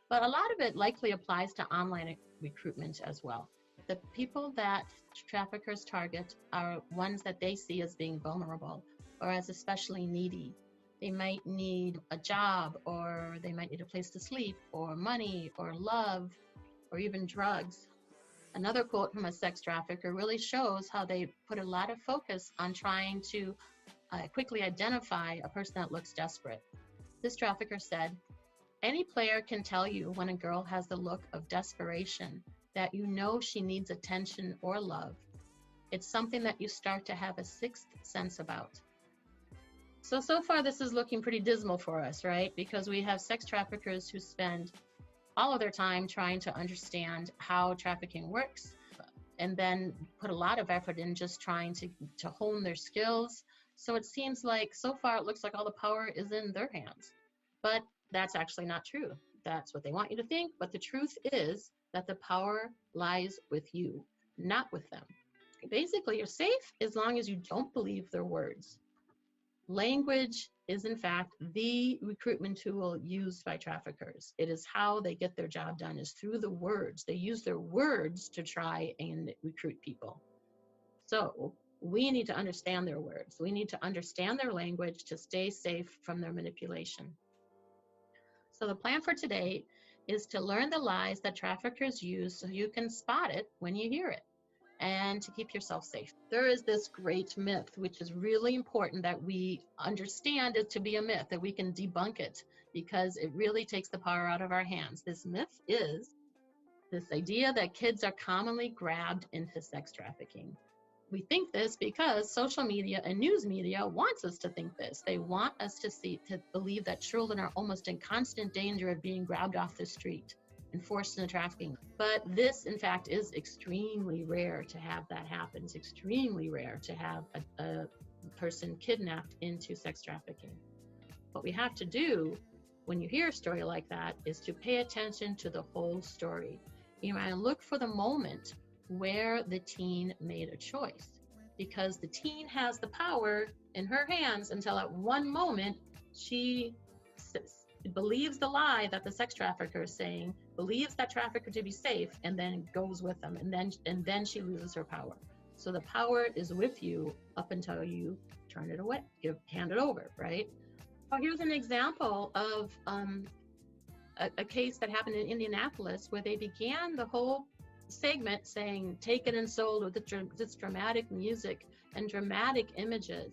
Speaker 5: but a lot of it likely applies to online recruitment as well. The people that traffickers target are ones that they see as being vulnerable or as especially needy. They might need a job, or they might need a place to sleep, or money, or love, or even drugs. Another quote from a sex trafficker really shows how they put a lot of focus on trying to quickly identify a person that looks desperate. This trafficker said, "Any player can tell you when a girl has the look of desperation, that you know she needs attention or love. It's something that you start to have a sixth sense about." So far this is looking pretty dismal for us, right? Because we have sex traffickers who spend all of their time trying to understand how trafficking works, and then put a lot of effort in just trying to hone their skills. So it seems like so far it looks like all the power is in their hands. But that's actually not true. That's what they want you to think, but the truth is that the power lies with you, not with them. Basically, you're safe as long as you don't believe their words. Language is in fact the recruitment tool used by traffickers. It is how they get their job done, is through the words. They use their words to try and recruit people. So we need to understand their words. We need to understand their language to stay safe from their manipulation. So the plan for today is to learn the lies that traffickers use so you can spot it when you hear it, and to keep yourself safe. There is this great myth, which is really important that we understand it to be a myth, that we can debunk it, because it really takes the power out of our hands. This myth is this idea that kids are commonly grabbed into sex trafficking. We think this because social media and news media wants us to think this. They want us to believe that children are almost in constant danger of being grabbed off the street and forced into trafficking. But this, in fact, is extremely rare to have that happen. It's extremely rare to have a person kidnapped into sex trafficking. What we have to do when you hear a story like that is to pay attention to the whole story. You might look for the moment where the teen made a choice, because the teen has the power in her hands until at one moment she believes the lie that the sex trafficker is saying, believes that trafficker to be safe, and then goes with them, and then she loses her power. So the power is with you up until you turn it away, hand it over, right? Well, here's an example of a case that happened in Indianapolis where they began the whole segment saying, taken and sold with this dramatic music and dramatic images.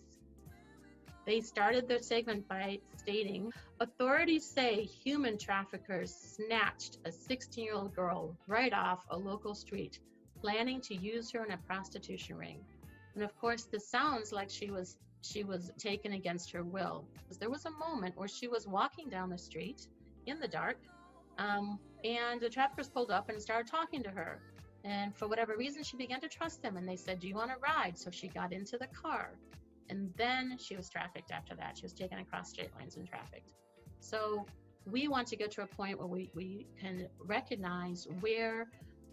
Speaker 5: They started their segment by stating, authorities say human traffickers snatched a 16-year-old girl right off a local street, planning to use her in a prostitution ring. And of course, this sounds like she was taken against her will. There was a moment where she was walking down the street in the dark, and the traffickers pulled up and started talking to her. And for whatever reason, she began to trust them, and they said, do you want to ride? So she got into the car. And then she was trafficked after that. She was taken across straight lines and trafficked. So we want to get to a point where we can recognize where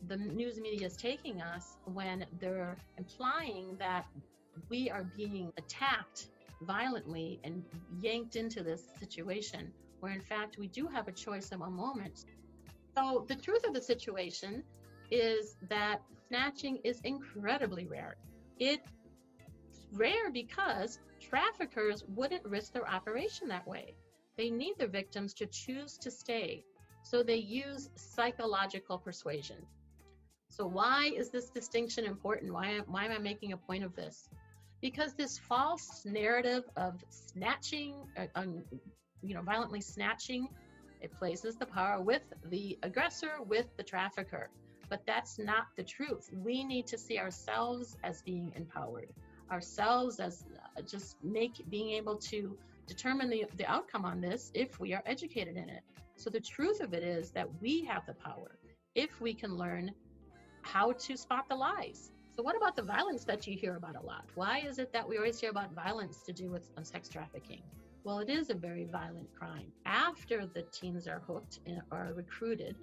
Speaker 5: the news media is taking us when they're implying that we are being attacked violently and yanked into this situation, where in fact we do have a choice in one moment. So the truth of the situation is that snatching is incredibly rare. It's rare because traffickers wouldn't risk their operation that way. They need their victims to choose to stay. So they use psychological persuasion. So why is this distinction important? Why am I making a point of this? Because this false narrative of snatching, violently snatching, it places the power with the aggressor, with the trafficker. But that's not the truth. We need to see ourselves as being empowered, ourselves as being able to determine the outcome on this if we are educated in it. So the truth of it is that we have the power if we can learn how to spot the lies. So what about the violence that you hear about a lot? Why is it that we always hear about violence to do with sex trafficking? Well, it is a very violent crime. After the teens are hooked and are recruited,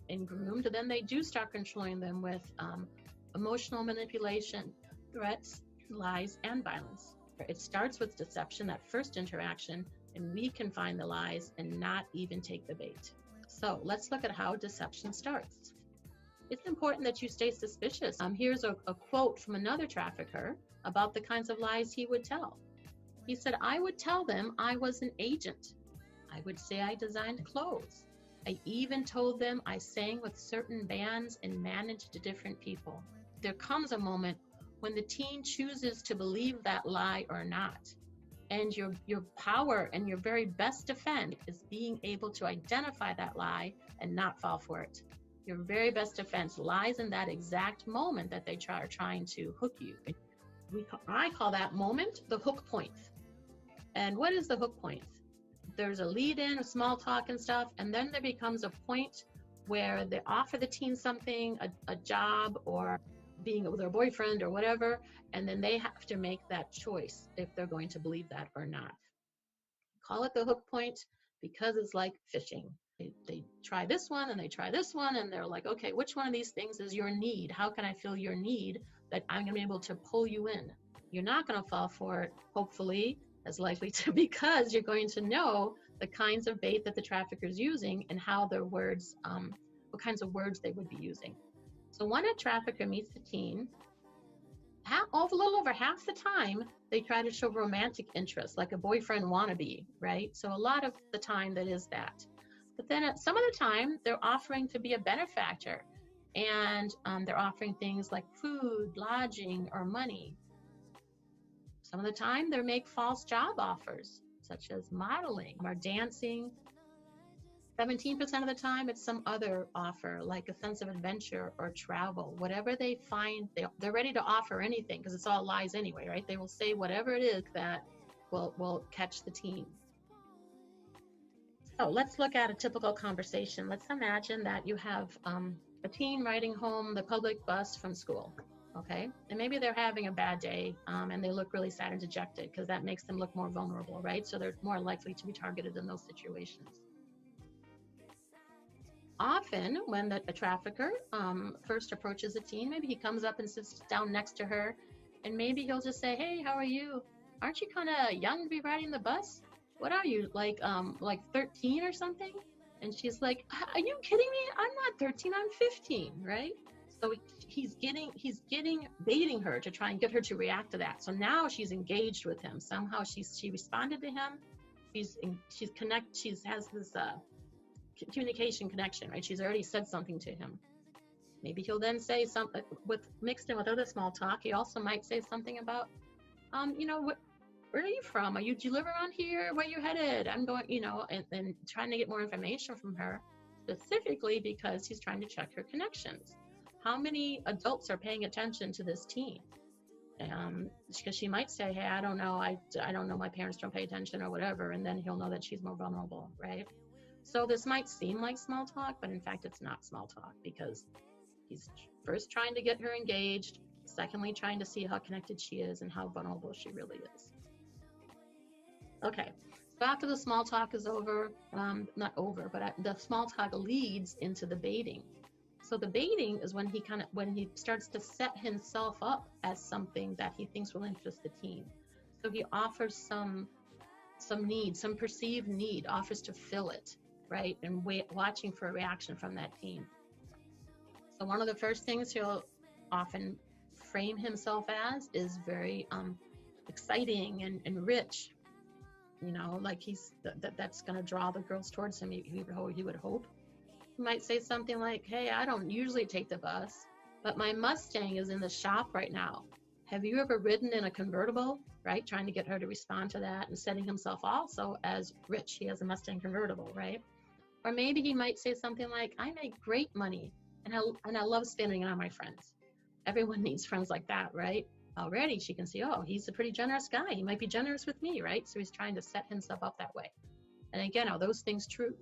Speaker 5: and groomed, then they do start controlling them with emotional manipulation, threats, lies, and violence. It starts with deception, that first interaction, and we can find the lies and not even take the bait. So let's look at how deception starts. It's important that you stay suspicious. Here's a quote from another trafficker about the kinds of lies he would tell. He said, I would tell them I was an agent. I would say I designed clothes. I even told them I sang with certain bands and managed different people. There comes a moment when the teen chooses to believe that lie or not. And your power and your very best defense is being able to identify that lie and not fall for it. Your very best defense lies in that exact moment that they are trying to hook you. I call that moment the hook point. And what is the hook point? There's a lead in, a small talk and stuff, and then there becomes a point where they offer the teen something, a job, or being with their boyfriend or whatever, and then they have to make that choice if they're going to believe that or not. Call it the hook point because it's like fishing. They try this one and they try this one, and they're like, okay, which one of these things is your need? How can I fill your need that I'm gonna be able to pull you in? You're not gonna fall for it, hopefully, as likely to, because you're going to know the kinds of bait that the trafficker's using and how their words, what kinds of words they would be using. So when a trafficker meets the teen, a little over half the time, they try to show romantic interest, like a boyfriend wannabe, right? So a lot of the time that is that. But then some of the time, they're offering to be a benefactor, and they're offering things like food, lodging, or money. Some of the time, they make false job offers, such as modeling or dancing. 17% of the time, it's some other offer, like a sense of adventure or travel. Whatever they find, they're ready to offer anything, because it's all lies anyway, right? They will say whatever it is that will catch the teen. So let's look at a typical conversation. Let's imagine that you have a teen riding home the public bus from school, okay? And maybe they're having a bad day and they look really sad and dejected, because that makes them look more vulnerable, right? So they're more likely to be targeted in those situations. Often when a trafficker first approaches a teen, maybe he comes up and sits down next to her, and maybe he'll just say, hey, how are you? Aren't you kind of young to be riding the bus? what are you, like 13 or something? And she's like, are you kidding me? I'm not 13, I'm 15, right? So he's baiting her to try and get her to react to that. So now she's engaged with him. Somehow she responded to him. She has this communication connection, right? She's already said something to him. Maybe he'll then say something mixed in with other small talk. He also might say something about, where are you from? Do you live around here? Where you headed? I'm going, and trying to get more information from her, specifically because he's trying to check her connections. How many adults are paying attention to this teen? Because she might say, hey, I don't know. I don't know. My parents don't pay attention or whatever. And then he'll know that she's more vulnerable, right? So this might seem like small talk, but in fact, it's not small talk, because he's first trying to get her engaged. Secondly, trying to see how connected she is and how vulnerable she really is. Okay, so after the small talk is over, not over, but the small talk leads into the baiting. So the baiting is when he starts to set himself up as something that he thinks will interest the teen. So he offers some need, some perceived need, offers to fill it, right? And watching for a reaction from that teen. So one of the first things he'll often frame himself as is very exciting and rich. Like that's going to draw the girls towards him, he would hope. He might say something like, hey, I don't usually take the bus, but my Mustang is in the shop right now. Have you ever ridden in a convertible, right? Trying to get her to respond to that, and setting himself also as rich. He has a Mustang convertible, right? Or maybe he might say something like, I make great money, and I love spending it on my friends. Everyone needs friends like that, right? Already she can see, oh, he's a pretty generous guy. He might be generous with me, right? So he's trying to set himself up that way. And again, are those things true?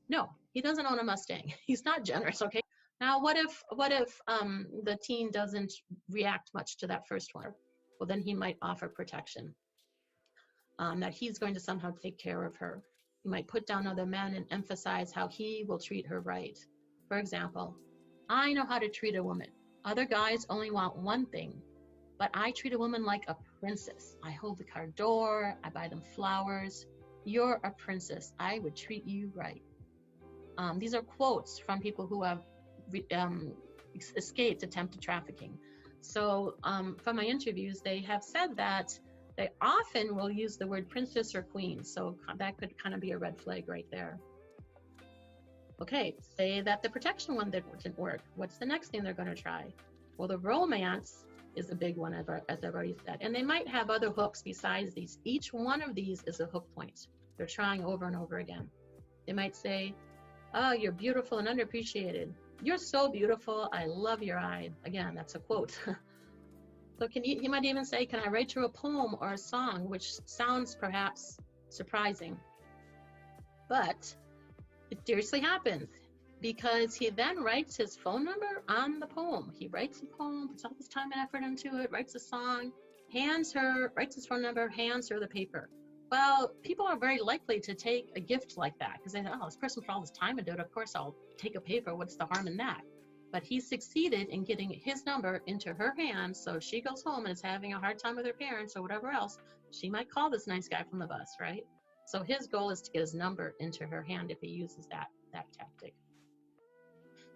Speaker 5: No, he doesn't own a Mustang. He's not generous, okay? Now, what if the teen doesn't react much to that first one? Well, then he might offer protection, that he's going to somehow take care of her. He might put down other men and emphasize how he will treat her right. For example, I know how to treat a woman. Other guys only want one thing, but I treat a woman like a princess. I hold the car door, I buy them flowers. You're a princess. I would treat you right. These are quotes from people who have escaped attempted trafficking. So from my interviews, they have said that they often will use the word princess or queen. So that could kind of be a red flag right there. Okay, say that the protection one didn't work. What's the next thing they're going to try? Well, the romance is a big one, as I've already said. And they might have other hooks besides these. Each one of these is a hook point. They're trying over and over again. They might say, oh, you're beautiful and underappreciated. You're so beautiful. I love your eye. Again, that's a quote. So he might even say, can I write you a poem or a song, which sounds perhaps surprising. But it seriously happens, because he then writes his phone number on the poem. He writes a poem, puts all this time and effort into it, writes a song, writes his phone number, hands her the paper. Well, people are very likely to take a gift like that, because they say, oh, this person put all this time into it, of course I'll take a paper, what's the harm in that? But he succeeded in getting his number into her hands, so if she goes home and is having a hard time with her parents or whatever else, she might call this nice guy from the bus, right? So his goal is to get his number into her hand if he uses that tactic.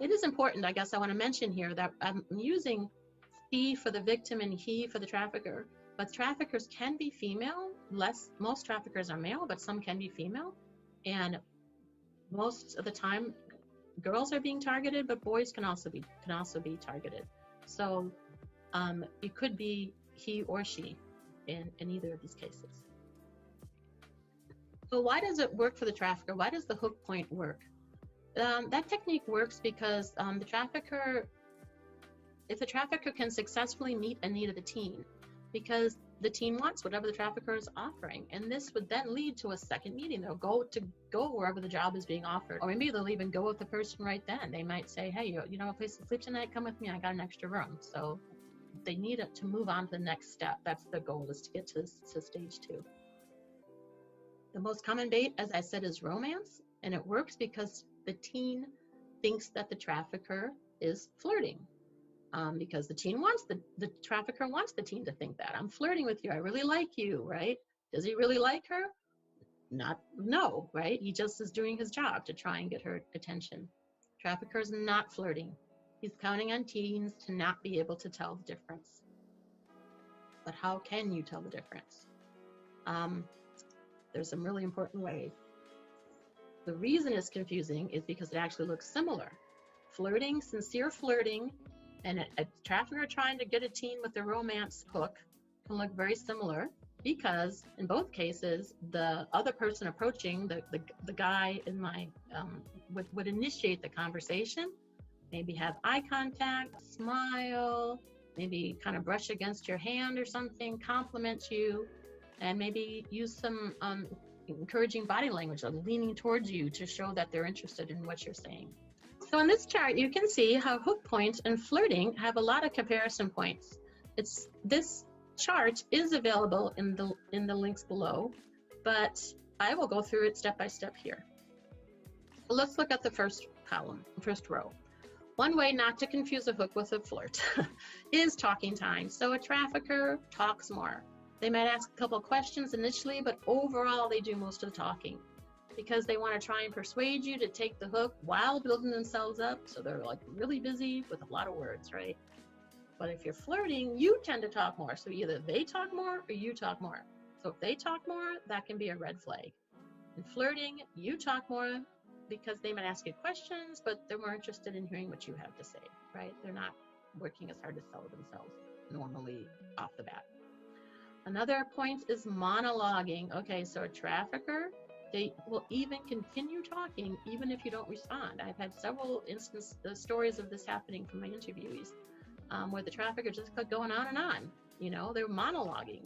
Speaker 5: It is important, I guess I want to mention here, that I'm using she for the victim and he for the trafficker, but traffickers can be female. Most traffickers are male, but some can be female. And most of the time, girls are being targeted, but boys can also be targeted. So it could be he or she in either of these cases. So why does it work for the trafficker? Why does the hook point work? That technique works because if the trafficker can successfully meet a need of the teen, because the teen wants whatever the trafficker is offering, and this would then lead to a second meeting. They'll go wherever the job is being offered, or maybe they'll even go with the person right then. They might say, hey, you know a place to sleep tonight? Come with me, I got an extra room. So they need it to move on to the next step. That's the goal, is to get to stage 2. The most common bait, as I said, is romance, and it works because the teen thinks that the trafficker is flirting. Because the trafficker wants the teen to think that I'm flirting with you. I really like you, right? Does he really like her? no, right? He just is doing his job to try and get her attention. Trafficker is not flirting. He's counting on teens to not be able to tell the difference. But how can you tell the difference? There's some really important ways. The reason it's confusing is because it actually looks similar. Flirting, sincere flirting, and a trafficker trying to get a teen with a romance hook can look very similar, because in both cases, the other person approaching, the guy in my, would initiate the conversation, maybe have eye contact, smile, maybe kind of brush against your hand or something, compliment you, and maybe use some encouraging body language, like leaning towards you to show that they're interested in what you're saying. So in this chart, you can see how hook points and flirting have a lot of comparison points. This chart is available in the links below, but I will go through it step by step here. So let's look at the first column, first row. One way not to confuse a hook with a flirt is talking time. So a trafficker talks more. They might ask a couple of questions initially, but overall they do most of the talking, because they want to try and persuade you to take the hook while building themselves up. So they're like really busy with a lot of words, right? But if you're flirting, you tend to talk more. So either they talk more or you talk more. So if they talk more, that can be a red flag. In flirting, you talk more because they might ask you questions, but they're more interested in hearing what you have to say, right? They're not working as hard to sell themselves normally off the bat. Another point is monologuing. Okay, so a trafficker, they will even continue talking even if you don't respond. I've had several stories of this happening from my interviewees, where the trafficker just kept going on and on. You know, they're monologuing.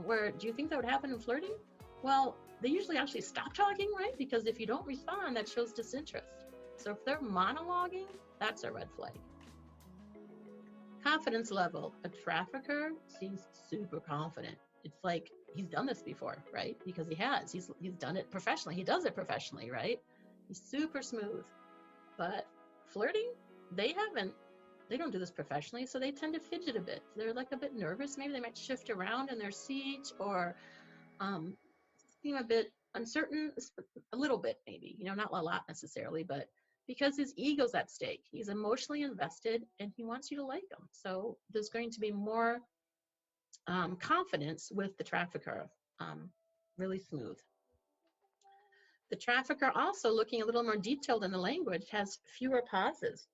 Speaker 5: Where do you think that would happen in flirting? Well, they usually actually stop talking, right? Because if you don't respond, that shows disinterest. So if they're monologuing, that's a red flag. Confidence level. A trafficker seems super confident. It's like he's done this before, right? Because he has. He's done it professionally. He does it professionally, right? He's super smooth. But flirting, they don't do this professionally, so they tend to fidget a bit. They're like a bit nervous. Maybe they might shift around in their seat, or seem a bit uncertain, a little bit maybe, you know, not a lot necessarily, but because his ego's at stake. He's emotionally invested and he wants you to like him. So there's going to be more confidence with the trafficker, really smooth. The trafficker, also looking a little more detailed in the language, has fewer pauses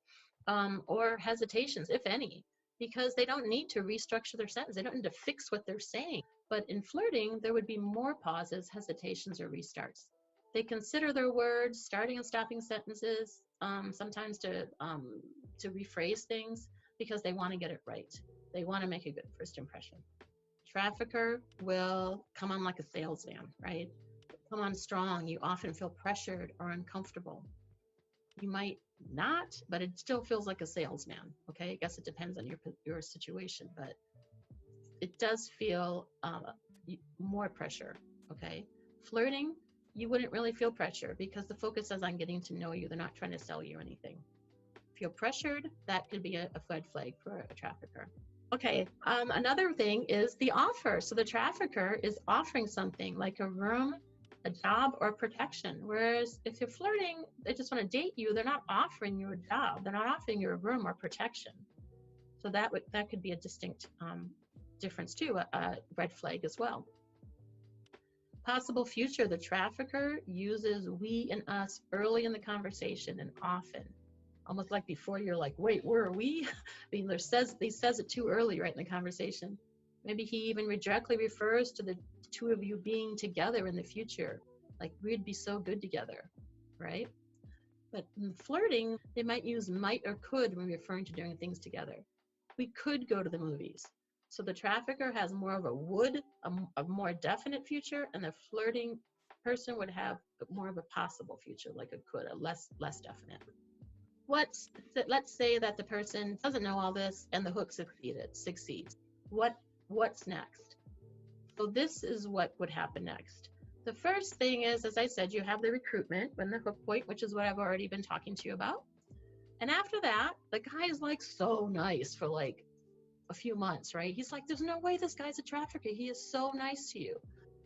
Speaker 5: or hesitations, if any, because they don't need to restructure their sentence. They don't need to fix what they're saying. But in flirting, there would be more pauses, hesitations, or restarts. They consider their words, starting and stopping sentences, sometimes to rephrase things, because they want to get it right. They want to make a good first impression. Trafficker will come on like a salesman, right? Come on strong. You often feel pressured or uncomfortable. You might not, but it still feels like a salesman, okay? I guess it depends on your situation, but it does feel more pressure, okay? Flirting, you wouldn't really feel pressure because the focus is on getting to know you. They're not trying to sell you anything. Feel pressured, that could be a red flag for a trafficker. Okay, another thing is the offer. So the trafficker is offering something like a room, a job, or protection. Whereas if you're flirting, they just want to date you, they're not offering you a job. They're not offering you a room or protection. So that could be a distinct difference too, a red flag as well. Possible future, the trafficker uses we and us early in the conversation and often, almost like before you're like, wait, where are we? I mean, he says it too early, right, in the conversation. Maybe he even directly refers to the two of you being together in the future, like we'd be so good together, right? But in flirting, they might use might or could when referring to doing things together. We could go to the movies. So the trafficker has more of a would, a more definite future, and the flirting person would have more of a possible future, like a could, a less definite. Let's say that the person doesn't know all this and the hook succeeds. What's next? So this is what would happen next. The first thing is, as I said, you have the recruitment when the hook point, which is what I've already been talking to you about. And after that, the guy is like so nice for like a few months, right? He's like, there's no way this guy's a trafficker. He is so nice to you.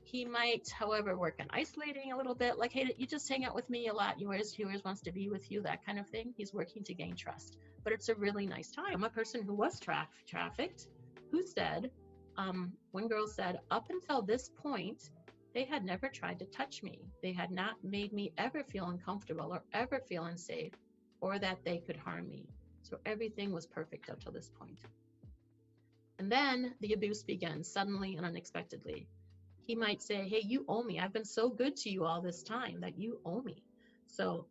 Speaker 5: He might, however, work on isolating a little bit, like, hey, you just hang out with me a lot. He always wants to be with you, that kind of thing. He's working to gain trust, but it's a really nice time. I'm a person who was trafficked, who said, one girl said, up until this point, they had never tried to touch me. They had not made me ever feel uncomfortable or ever feel unsafe or that they could harm me. So everything was perfect up till this point. And then the abuse begins suddenly and unexpectedly. He might say, hey, you owe me. I've been so good to you all this time that you owe me. So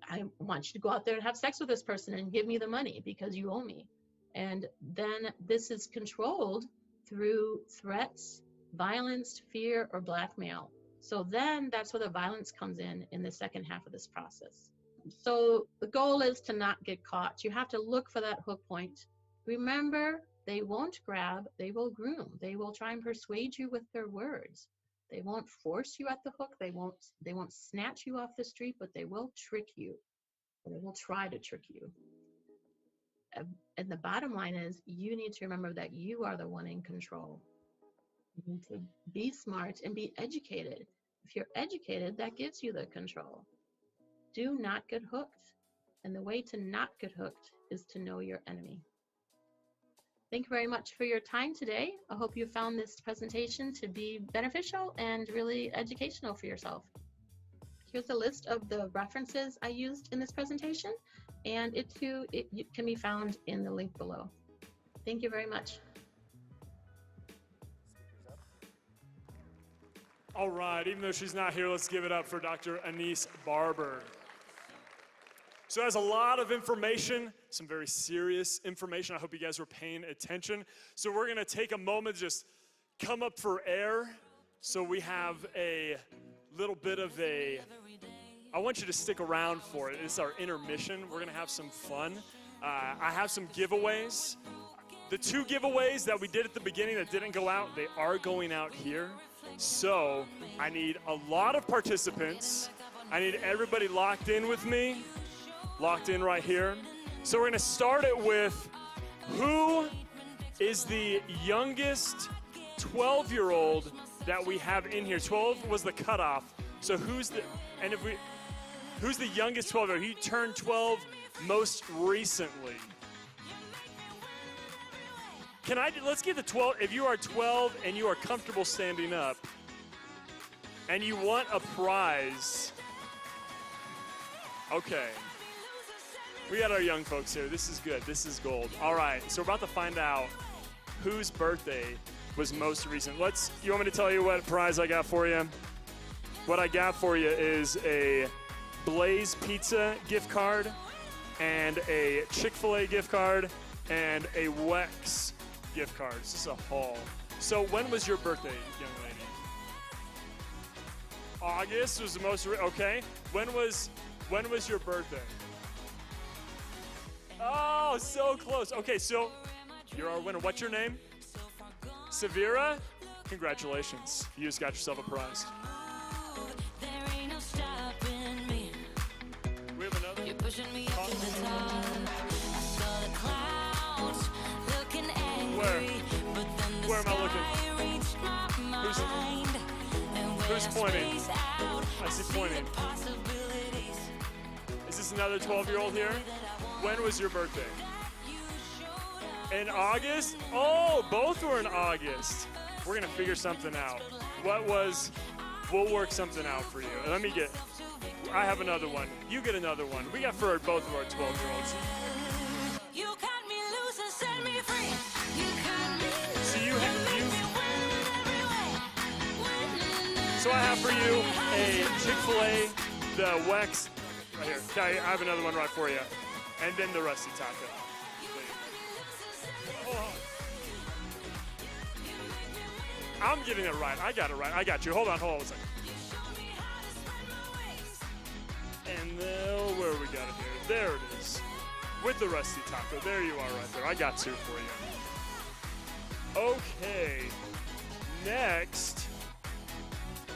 Speaker 5: I want you to go out there and have sex with this person and give me the money because you owe me. And then this is controlled through threats, violence, fear, or blackmail. So then that's where the violence comes in the second half of this process. So the goal is to not get caught. You have to look for that hook point. Remember, they won't grab, they will groom. They will try and persuade you with their words. They won't force you at the hook. They won't snatch you off the street, but they will trick you. They will try to trick you. And the bottom line is you need to remember that you are the one in control. You need to be smart and be educated. If you're educated, that gives you the control. Do not get hooked. And the way to not get hooked is to know your enemy. Thank you very much for your time today. I hope you found this presentation to be beneficial and really educational for yourself. Here's a list of the references I used in this presentation, and it can be found in the link below. Thank you very much.
Speaker 3: All right, even though she's not here, let's give it up for Dr. Anise Barber. So that's a lot of information, some very serious information. I hope you guys were paying attention. So we're gonna take a moment to just come up for air. So we have a little bit of I want you to stick around for it. It's our intermission. We're gonna have some fun. I have some giveaways. The 2 giveaways that we did at the beginning that didn't go out, they are going out here. So I need a lot of participants. I need everybody locked in with me. Locked in right here. So we're gonna start it with who is the youngest 12-year-old that we have in here. 12 was the cutoff. So who's the youngest 12-year-old? Who turned 12 most recently? Let's get the 12, if you are 12 and you are comfortable standing up and you want a prize, okay. We got our young folks here. This is good. This is gold. All right, so we're about to find out whose birthday was most recent. You want me to tell you what prize I got for you? What I got for you is a Blaze Pizza gift card and a Chick-fil-A gift card and a Wex gift card. This is a haul. So when was your birthday, young lady? August was the most, okay. When was your birthday? Oh, so close. Okay, so you're our winner. What's your name? Severa? Congratulations. You just got yourself a prize. We have another? Where am I looking? Who's pointing? I see pointing. Is this another 12-year-old here? When was your birthday? In August? Oh, both were in August. We're gonna figure something out. We'll work something out for you. I have another one. You get another one. We got for both of our 12-year-olds. So I have for you a Chick-fil-A, the Wex, right here. Okay, I have another one right for you. And then the Rusty Taco. Oh. I'm getting it right. I got it right. I got you. Hold on a second. And where we got it here? There it is. With the Rusty Taco. There you are right there. I got 2 for you. Okay. Next,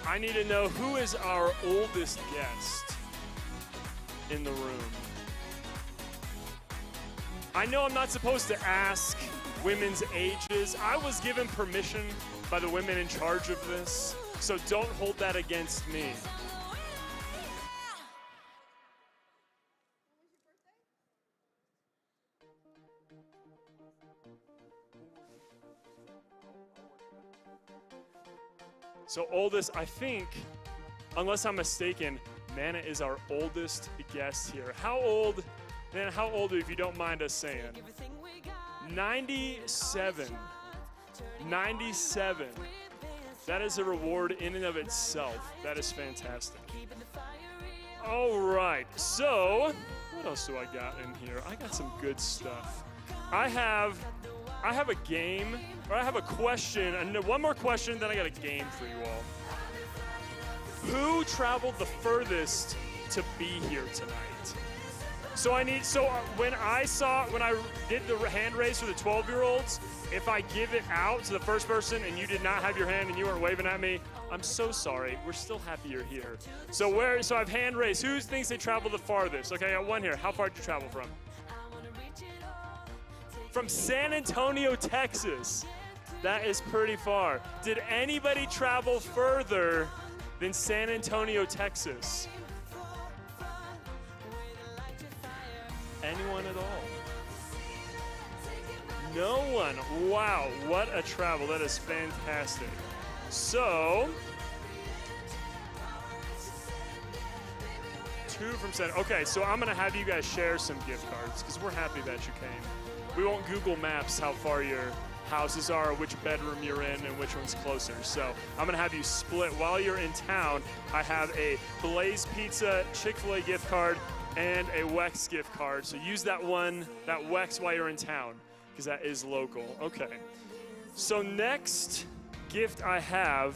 Speaker 3: I need to know who is our oldest guest in the room. I know I'm not supposed to ask women's ages. I was given permission by the women in charge of this. So don't hold that against me. So oldest, I think, unless I'm mistaken, Nana is our oldest guest here. How old, Nana, how old are you, if you don't mind us saying? 97. 97. That is a reward in and of itself. That is fantastic. All right, so what else do I got in here? I got some good stuff. I have a game, or I have a question, and one more question, then I got a game for you all. Who traveled the furthest to be here tonight? When I did the hand raise for the 12-year-olds, if I give it out to the first person and you did not have your hand and you weren't waving at me, I'm so sorry. We're still happy you're here. So I've hand raised. Who thinks they traveled the farthest? Okay, I got one here. How far did you travel from? From San Antonio, Texas. That is pretty far. Did anybody travel further than San Antonio, Texas? Anyone at all? No one. Wow, what a travel. That is fantastic. So, 2 from San. Okay, so I'm gonna have you guys share some gift cards because we're happy that you came. We won't Google Maps how far your houses are, which bedroom you're in, and which one's closer. So I'm gonna have you split. While you're in town, I have a Blaze Pizza, Chick-fil-A gift card, and a Wex gift card. So use that Wex while you're in town, because that is local. Okay. So next gift I have,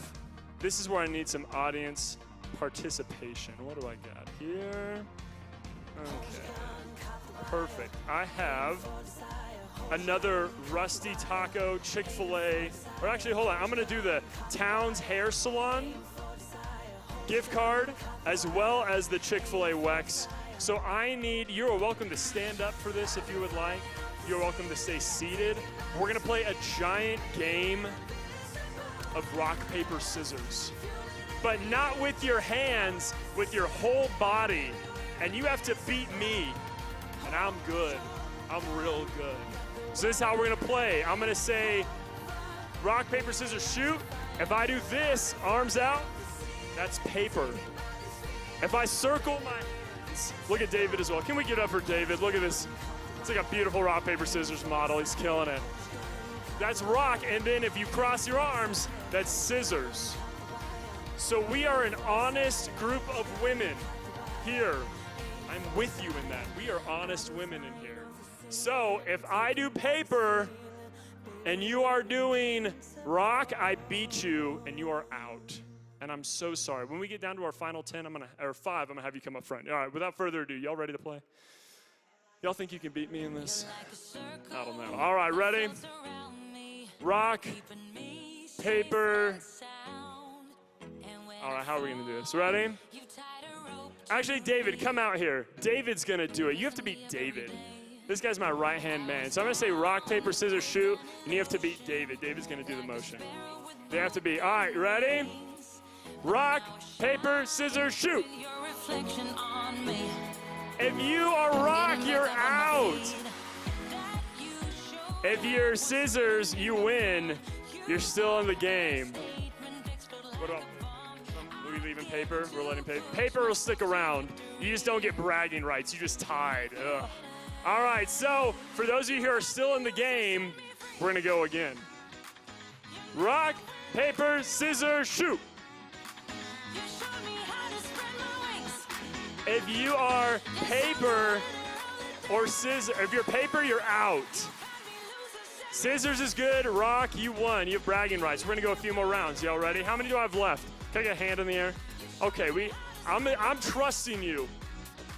Speaker 3: this is where I need some audience participation. What do I got here? Okay. Perfect. I have another Rusty Taco Chick-fil-A, or actually, hold on, I'm gonna do the Towns Hair Salon gift card as well as the Chick-fil-A Wex. So you are welcome to stand up for this if you would like. You're welcome to stay seated. We're gonna play a giant game of rock, paper, scissors, but not with your hands, with your whole body. And you have to beat me, and I'm good. I'm real good. So this is how we're gonna play. I'm gonna say rock, paper, scissors, shoot. If I do this, arms out, that's paper. If I circle my hands, look at David as well. Can we give it up for David? Look at this. It's like a beautiful rock, paper, scissors model. He's killing it. That's rock, and then if you cross your arms, that's scissors. So we are an honest group of women here. I'm with you in that. We are honest women in here. So if I do paper and you are doing rock, I beat you and you are out. And I'm so sorry. When we get down to our final 10, or 5, I'm gonna have you come up front. All right, without further ado, y'all ready to play? Y'all think you can beat me in this? I don't know. All right, ready? Rock, paper. All right, how are we gonna do this? Ready? Actually, David, come out here. David's gonna do it. You have to beat David. This guy's my right-hand man. So I'm gonna say rock, paper, scissors, shoot, and you have to beat David. David's gonna do the motion. They have to be, all right, ready? Rock, paper, scissors, shoot. If you are rock, you're out. If you're scissors, you win. You're still in the game. What about, are we leaving paper? We're letting paper. Paper will stick around. You just don't get bragging rights. You just tied. Ugh. All right, so for those of you who are still in the game, we're gonna go again. Rock, paper, scissors, shoot. If you are paper or scissors, if you're paper, you're out. Scissors is good, rock, you won. You have bragging rights. We're gonna go a few more rounds. Y'all ready? How many do I have left? Can I get a hand in the air? Okay, I'm trusting you.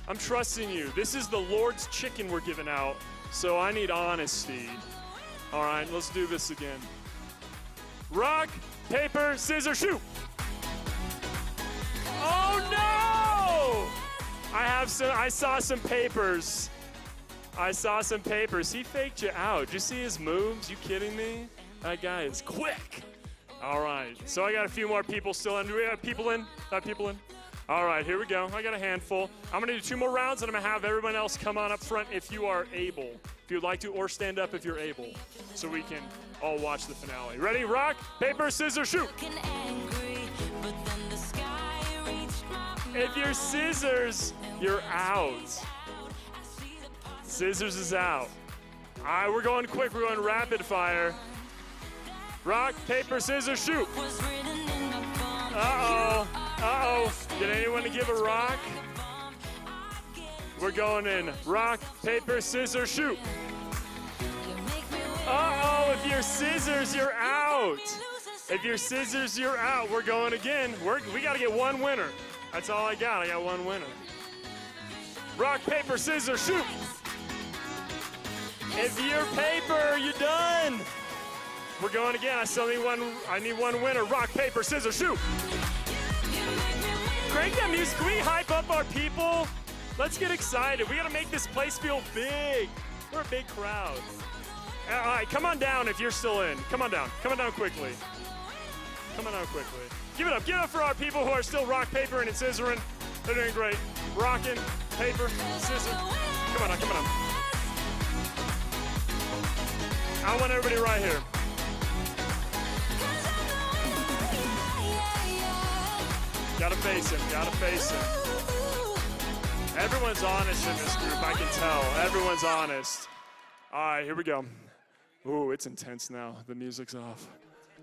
Speaker 3: I'm trusting you. This is the Lord's chicken we're giving out, so I need honesty. All right, let's do this again. Rock, paper, scissors, shoot. Oh no! I saw some papers. I saw some papers. He faked you out. Did you see his moves? You kidding me? That guy is quick. All right, so I got a few more people still in. Do we have people in? Got people in? All right, here we go. I got a handful. I'm gonna do 2 more rounds, and I'm gonna have everyone else come on up front if you are able. If you'd like to, or stand up if you're able, so we can all watch the finale. Ready? Rock, paper, scissors, shoot. If you're scissors, you're out. Scissors is out. All right, we're going quick. We're going rapid fire. Rock, paper, scissors, shoot. Uh-oh. Uh-oh. Did anyone give a rock? We're going in. Rock, paper, scissors, shoot. Uh-oh. If you're scissors, you're out. If you're scissors, you're out. We're going again. We got to get one winner. That's all I got. I got one winner. Rock, paper, scissors, shoot. If you're paper, you're done. We're going again. I still need one. I need one winner. Rock, paper, scissors, shoot. Crank that music. Can we hype up our people? Let's get excited. We got to make this place feel big. We're a big crowd. All right, come on down if you're still in. Come on down. Come on down quickly. Come on down quickly. Give it up. Give it up for our people who are still rock, paper, and scissoring. They're doing great. Rocking, paper, scissors. Come on now, come on now. I want everybody right here. Gotta face him, gotta face him. Everyone's honest in this group, I can tell. Everyone's honest. All right, here we go. Ooh, it's intense now. The music's off.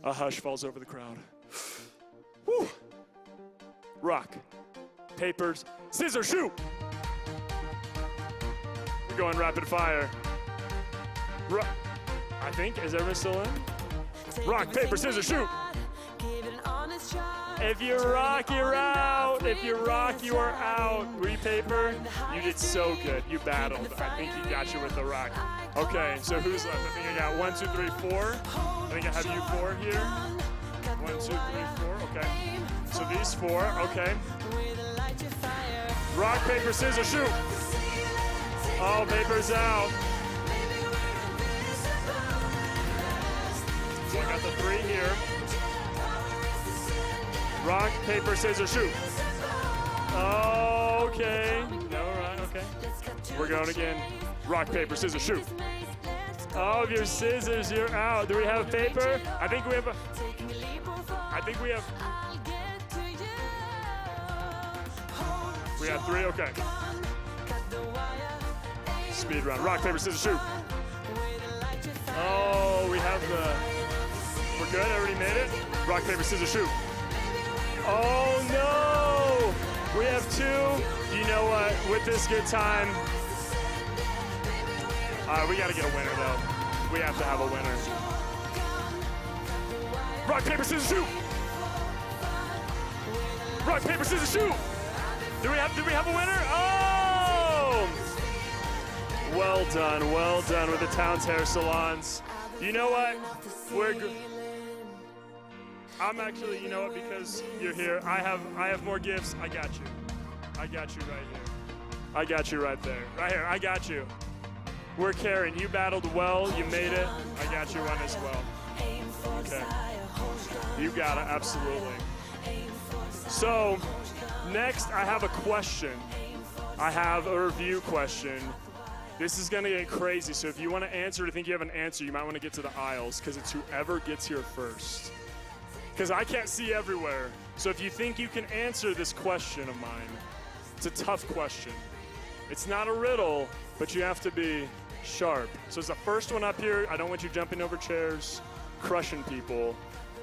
Speaker 3: A hush falls over the crowd. Woo. Rock, papers, scissors, shoot. We're going rapid fire. I think, is everyone still in? Rock, paper, scissors, shoot. If you rock, you're out. If you rock, you are out. Were you paper? You did so good. You battled. I think he got you with the rock. Okay, so who's left? I think I got 1, 2, 3, 4. I think I have you 4 here. 1, 2, 3, 4. Okay. So these 4. Okay. Rock, paper, scissors, shoot. Oh, paper's out. So I got the 3 here. Rock, paper, scissors, shoot. Okay. No, right, okay. We're going again. Rock, paper, scissors, shoot. Oh, if you're scissors, you're out. Do we have paper? I think we have a... We have 3, okay. Speed round. Rock, paper, scissors, shoot. Oh, we have the... We're good, everybody made it? Rock, paper, scissors, shoot. Oh no! We have 2. You know what? With this good time, we gotta get a winner though. We have to have a winner. Rock, paper, scissors, shoot! Rock, paper, scissors, shoot! Do we have a winner? Oh! Well done with the town's hair salons. You know what? I'm actually, you know what, because you're here, I have more gifts. I got you. I got you right here. I got you right there. Right here, I got you. We're carrying. You battled well, you made it. I got you one as well. Okay. You got it, absolutely. So, next I have a question. I have a review question. This is gonna get crazy, so if you wanna answer, or think you have an answer, you might wanna get to the aisles, because it's whoever gets here first. Because I can't see everywhere. So if you think you can answer this question of mine, it's a tough question. It's not a riddle, but you have to be sharp. So it's the first one up here. I don't want you jumping over chairs, crushing people.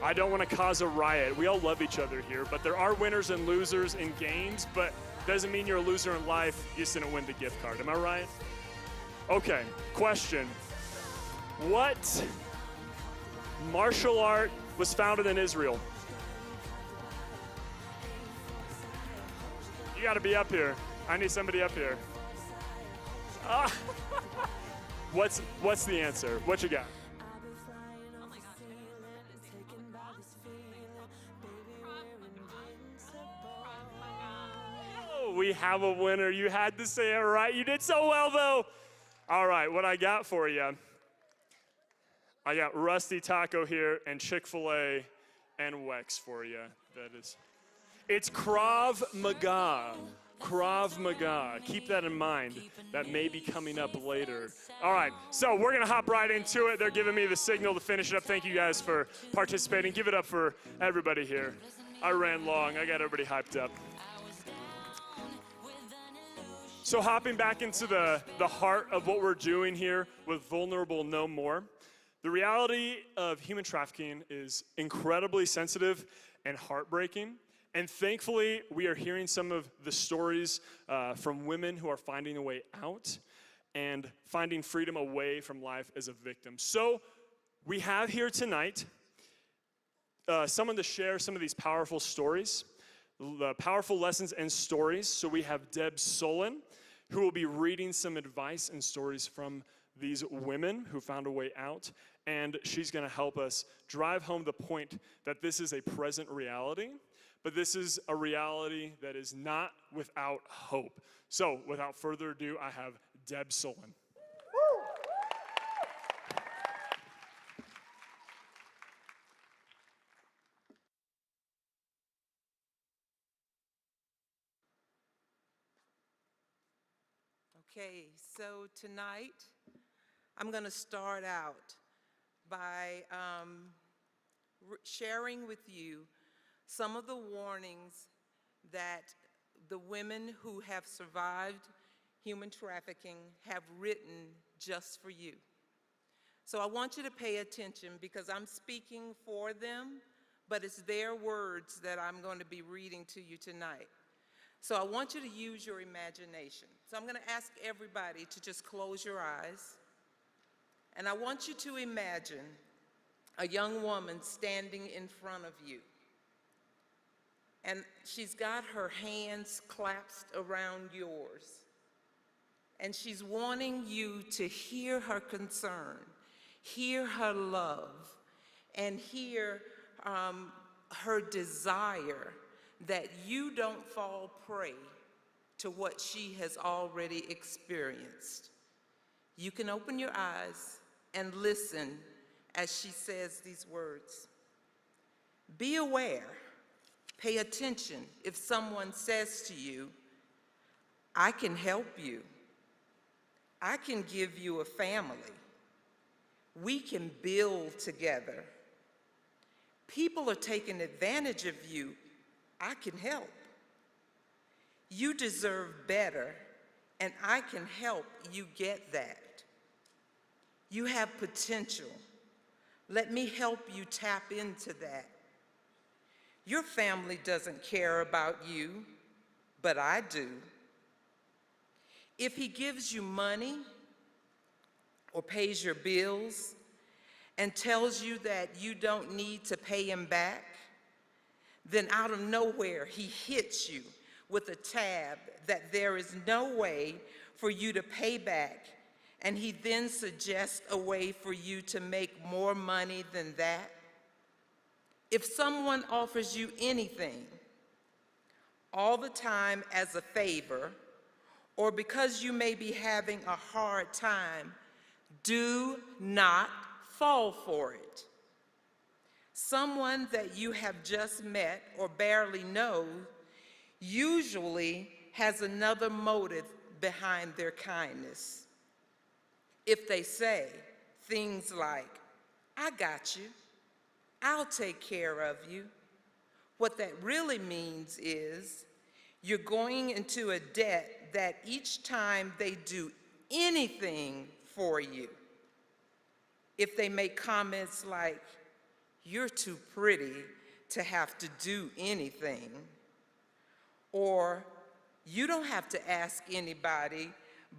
Speaker 3: I don't want to cause a riot. We all love each other here, but there are winners and losers in games, but doesn't mean you're a loser in life. You just didn't win the gift card. Am I right? Okay, question. What martial art was founded in Israel? You gotta be up here. I need somebody up here. What's the answer? What you got? Oh, we have a winner. You had to say it right. You did so well, though. All right, what I got for you. I got Rusty Taco here and Chick-fil-A and Wex for you. That is, it's Krav Maga. Krav Maga. Keep that in mind. That may be coming up later. All right, so we're going to hop right into it. They're giving me the signal to finish it up. Thank you guys for participating. Give it up for everybody here. I ran long. I got everybody hyped up. So hopping back into the heart of what we're doing here with Vulnerable No More, the reality of human trafficking is incredibly sensitive and heartbreaking. And thankfully, we are hearing some of the stories from women who are finding a way out and finding freedom away from life as a victim. So we have here tonight someone to share some of these powerful stories, the powerful lessons and stories. So we have Deb Solon, who will be reading some advice and stories from these women who found a way out. And she's going to help us drive home the point that this is a present reality, but this is a reality that is not without hope. So without further ado, I have Deb Solon.
Speaker 6: Okay, so tonight I'm going to start out by sharing with you some of the warnings that the women who have survived human trafficking have written just for you. So I want you to pay attention because I'm speaking for them, but it's their words that I'm going to be reading to you tonight. So I want you to use your imagination. So I'm going to ask everybody to just close your eyes. And I want you to imagine a young woman standing in front of you. And she's got her hands clasped around yours. And she's wanting you to hear her concern, hear her love, and hear her desire that you don't fall prey to what she has already experienced. You can open your eyes and listen as she says these words. Be aware, pay attention if someone says to you, I can help you. I can give you a family. We can build together. People are taking advantage of you. I can help. You deserve better, and I can help you get that. You have potential. Let me help you tap into that. Your family doesn't care about you, but I do. If he gives you money or pays your bills and tells you that you don't need to pay him back, then out of nowhere he hits you with a tab that there is no way for you to pay back, and he then suggests a way for you to make more money than that. If someone offers you anything all the time as a favor, or because you may be having a hard time, do not fall for it. Someone that you have just met or barely know usually has another motive behind their kindness. If they say things like, I got you, I'll take care of you, what that really means is you're going into a debt that each time they do anything for you, if they make comments like, you're too pretty to have to do anything, or you don't have to ask anybody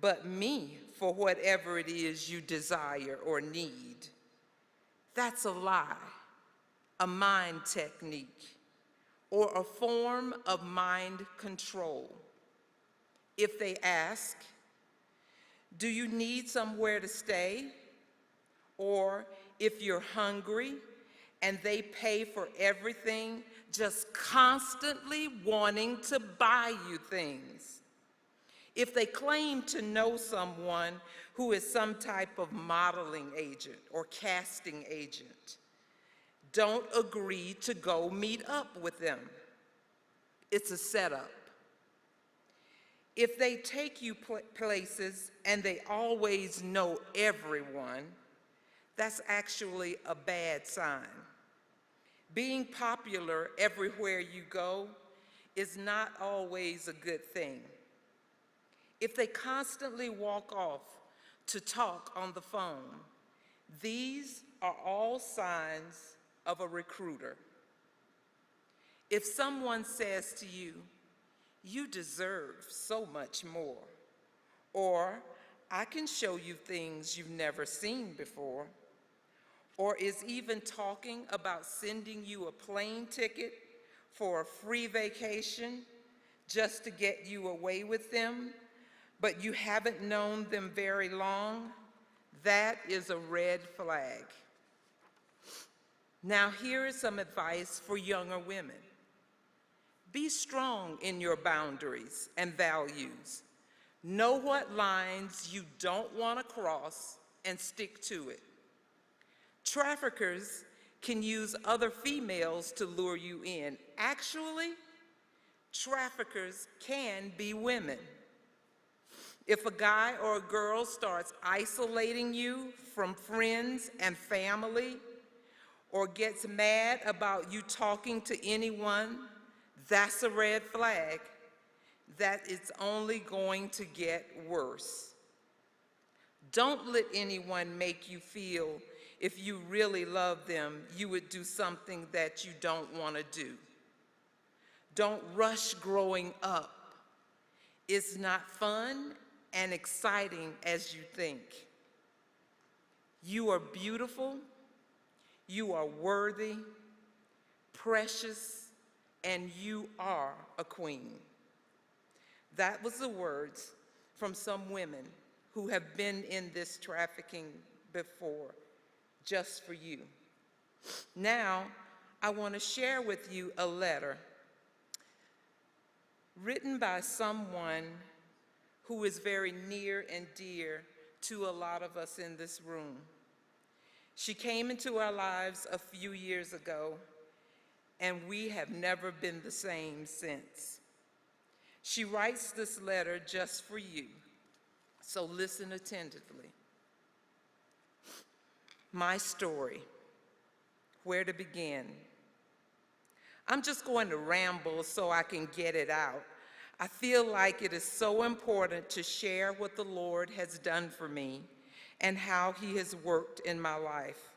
Speaker 6: but me for whatever it is you desire or need. That's a lie, a mind technique, or a form of mind control. If they ask, do you need somewhere to stay? Or if you're hungry and they pay for everything, just constantly wanting to buy you things. If they claim to know someone who is some type of modeling agent or casting agent, don't agree to go meet up with them. It's a setup. If they take you places and they always know everyone, that's actually a bad sign. Being popular everywhere you go is not always a good thing. If they constantly walk off to talk on the phone, these are all signs of a recruiter. If someone says to you, "You deserve so much more," or "I can show you things you've never seen before," or is even talking about sending you a plane ticket for a free vacation just to get you away with them, but you haven't known them very long, that is a red flag. Now, here is some advice for younger women. Be strong in your boundaries and values. Know what lines you don't want to cross and stick to it. Traffickers can use other females to lure you in. Actually, traffickers can be women. If a guy or a girl starts isolating you from friends and family, or gets mad about you talking to anyone, that's a red flag that it's only going to get worse. Don't let anyone make you feel if you really love them, you would do something that you don't want to do. Don't rush growing up. It's not fun and exciting as you think. You are beautiful, you are worthy, precious, and you are a queen. That was the words from some women who have been in this trafficking before, just for you. Now, I want to share with you a letter written by someone who is very near and dear to a lot of us in this room. She came into our lives a few years ago, and we have never been the same since. She writes this letter just for you, so listen attentively. My story, where to begin? I'm just going to ramble so I can get it out. I feel like it is so important to share what the Lord has done for me and how He has worked in my life.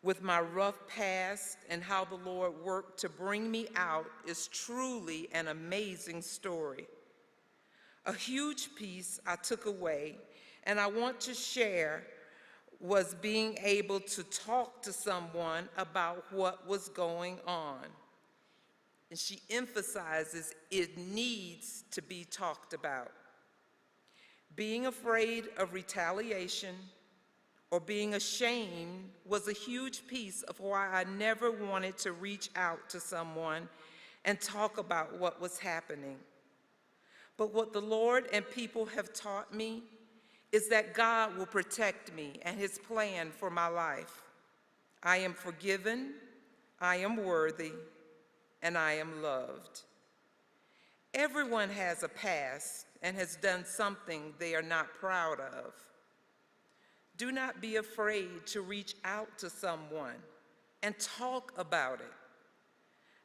Speaker 6: With my rough past and how the Lord worked to bring me out is truly an amazing story. A huge piece I took away, and I want to share, was being able to talk to someone about what was going on. And she emphasizes it needs to be talked about. Being afraid of retaliation or being ashamed was a huge piece of why I never wanted to reach out to someone and talk about what was happening. But what the Lord and people have taught me is that God will protect me and His plan for my life. I am forgiven, I am worthy, and I am loved. Everyone has a past and has done something they are not proud of. Do not be afraid to reach out to someone and talk about it.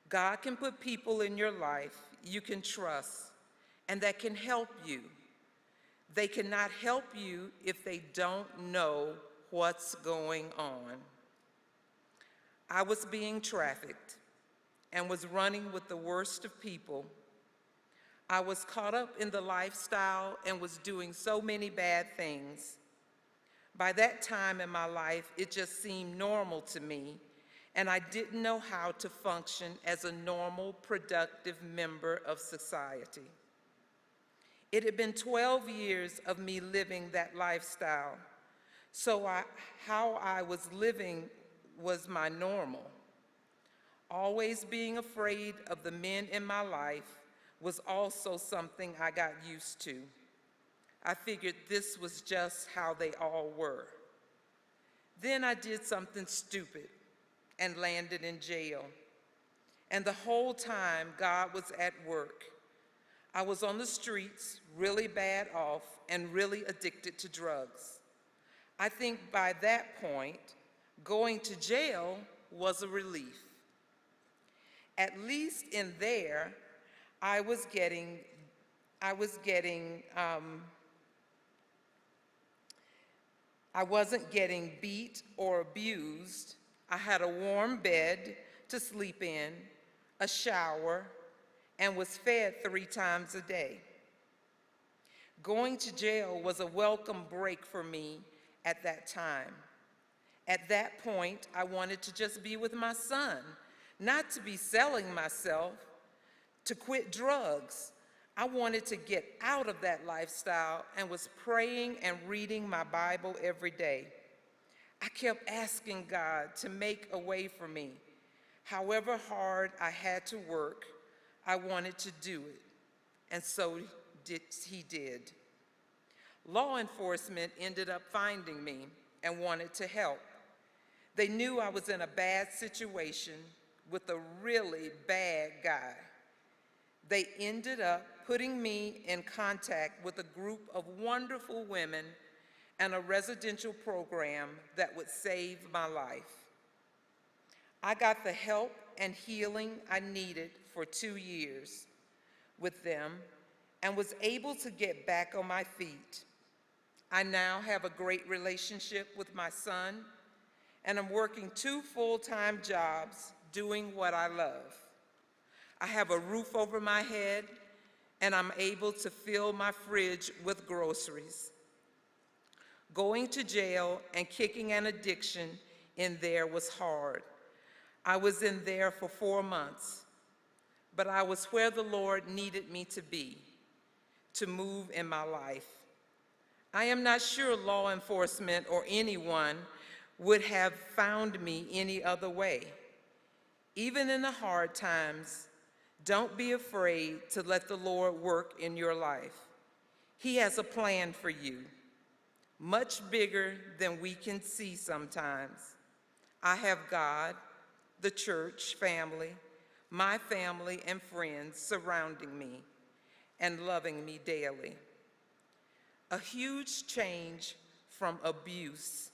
Speaker 6: God can put people in your life you can trust and that can help you. They cannot help you if they don't know what's going on. I was being trafficked and was running with the worst of people. I was caught up in the lifestyle and was doing so many bad things. By that time in my life, it just seemed normal to me, and I didn't know how to function as a normal, productive member of society. It had been 12 years of me living that lifestyle, so how I was living was my normal. Always being afraid of the men in my life was also something I got used to. I figured this was just how they all were. Then I did something stupid. and landed in jail. And the whole time, God was at work. I was on the streets, really bad off, and really addicted to drugs. I think by that point, going to jail was a relief. At least in there, I wasn't getting beat or abused. I had a warm bed to sleep in, a shower, and was fed 3 times a day. Going to jail was a welcome break for me at that time. At that point, I wanted to just be with my son, not to be selling myself, to quit drugs. I wanted to get out of that lifestyle and was praying and reading my Bible every day. I kept asking God to make a way for me. However hard I had to work, I wanted to do it, and so he did. Law enforcement ended up finding me and wanted to help. They knew I was in a bad situation with a really bad guy. They ended up putting me in contact with a group of wonderful women and a residential program that would save my life. I got the help and healing I needed for 2 years with them and was able to get back on my feet. I now have a great relationship with my son, and I'm working 2 full-time jobs doing what I love. I have a roof over my head, and I'm able to fill my fridge with groceries. Going to jail and kicking an addiction in there was hard. I was in there for 4 months, but I was where the Lord needed me to be, to move in my life. I am not sure law enforcement or anyone would have found me any other way. Even in the hard times, don't be afraid to let the Lord work in your life. He has a plan for you, much bigger than we can see sometimes. I have God, the church family, my family and friends surrounding me and loving me daily. A huge change from abuse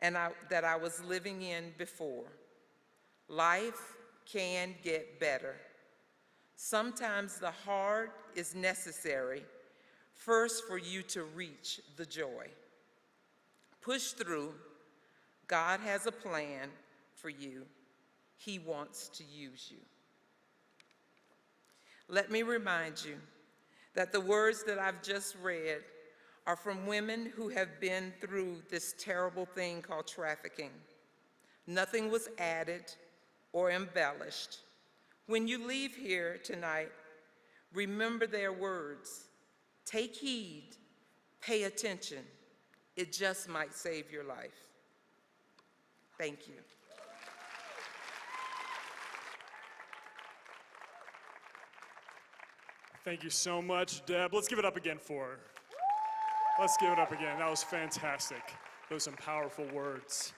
Speaker 6: that I was living in before. Life can get better. Sometimes the hard is necessary first for you to reach the joy. Push through. God has a plan for you. He wants to use you. Let me remind you that the words that I've just read are from women who have been through this terrible thing called trafficking. Nothing was added or embellished. When you leave here tonight, remember their words. Take heed, pay attention. It just might save your life. Thank you.
Speaker 3: Thank you so much, Deb. Let's give it up again for her. Let's give it up again. That was fantastic. Those are some powerful words.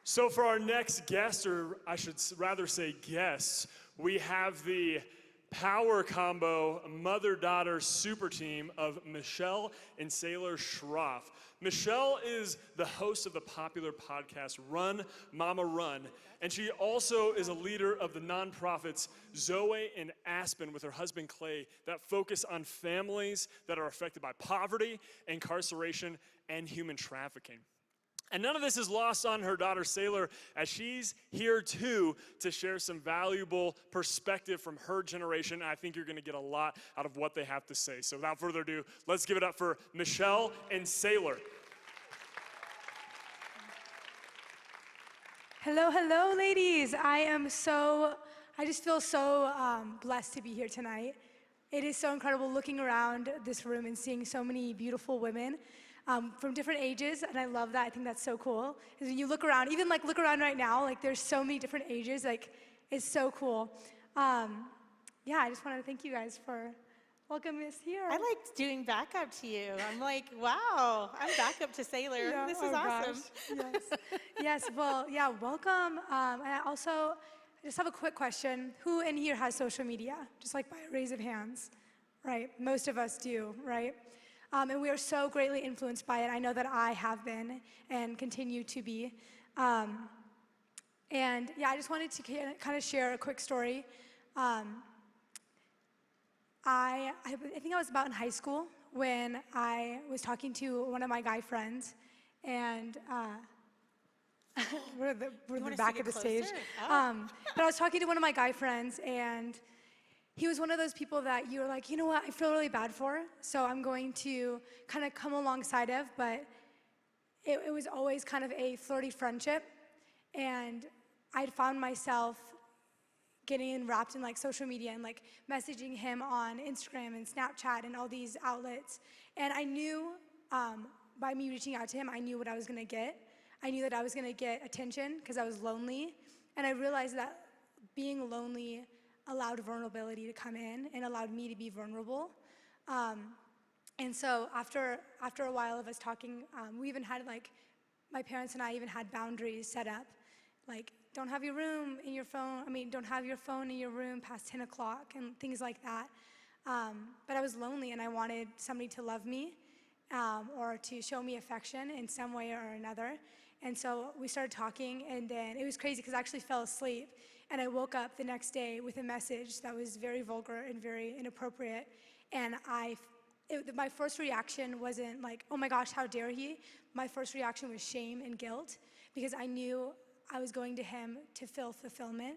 Speaker 3: So for our next guest, or I should rather say guests, we have the power combo mother-daughter super team of Michelle and Saylor Schroff. Michelle is the host of the popular podcast Run, Mama Run, and she also is a leader of the nonprofits Zoe and Aspen with her husband Clay that focus on families that are affected by poverty, incarceration, and human trafficking. And none of this is lost on her daughter, Saylor, as she's here, too, to share some valuable perspective from her generation. I think you're going to get a lot out of what they have to say. So without further ado, let's give it up for Michelle and Saylor.
Speaker 7: Hello, hello, ladies. I just feel so blessed to be here tonight. It is so incredible looking around this room and seeing so many beautiful women from different ages, and I love that. I think that's so cool. Because when you look around, even like look around right now, like there's so many different ages, like it's so cool. Yeah, I just wanted to thank you guys for Welcome, Miss here.
Speaker 8: I liked doing backup to you. I'm like, wow, I'm backup to Sailor.
Speaker 7: Yeah,
Speaker 8: This is
Speaker 7: oh
Speaker 8: awesome.
Speaker 7: gosh, yes. Yes, well, yeah, welcome. I just have a quick question. Who in here has social media? Just like by a raise of hands, right? Most of us do, right? And we are so greatly influenced by it. I know that I have been and continue to be. And yeah, I just wanted to kind of share a quick story. I think I was about in high school when I was talking to one of my guy friends, and we're the back of the stage.
Speaker 8: Oh.
Speaker 7: But I was talking to one of my guy friends, and he was one of those people that you were like, you know what, I feel really bad for, so I'm going to kind of come alongside of, but it was always kind of a flirty friendship, and I'd found myself getting wrapped in like social media and like messaging him on Instagram and Snapchat and all these outlets. And I knew by me reaching out to him, I knew what I was gonna get. I knew that I was gonna get attention because I was lonely. And I realized that being lonely allowed vulnerability to come in and allowed me to be vulnerable. And so after a while of us talking, we even had like, my parents and I even had boundaries set up. Like, don't have your phone in your room past 10 o'clock and things like that. But I was lonely and I wanted somebody to love me or to show me affection in some way or another. And so we started talking, and then it was crazy because I actually fell asleep and I woke up the next day with a message that was very vulgar and very inappropriate. And my first reaction wasn't like, oh my gosh, how dare he? My first reaction was shame and guilt because I knew I was going to him to feel fulfillment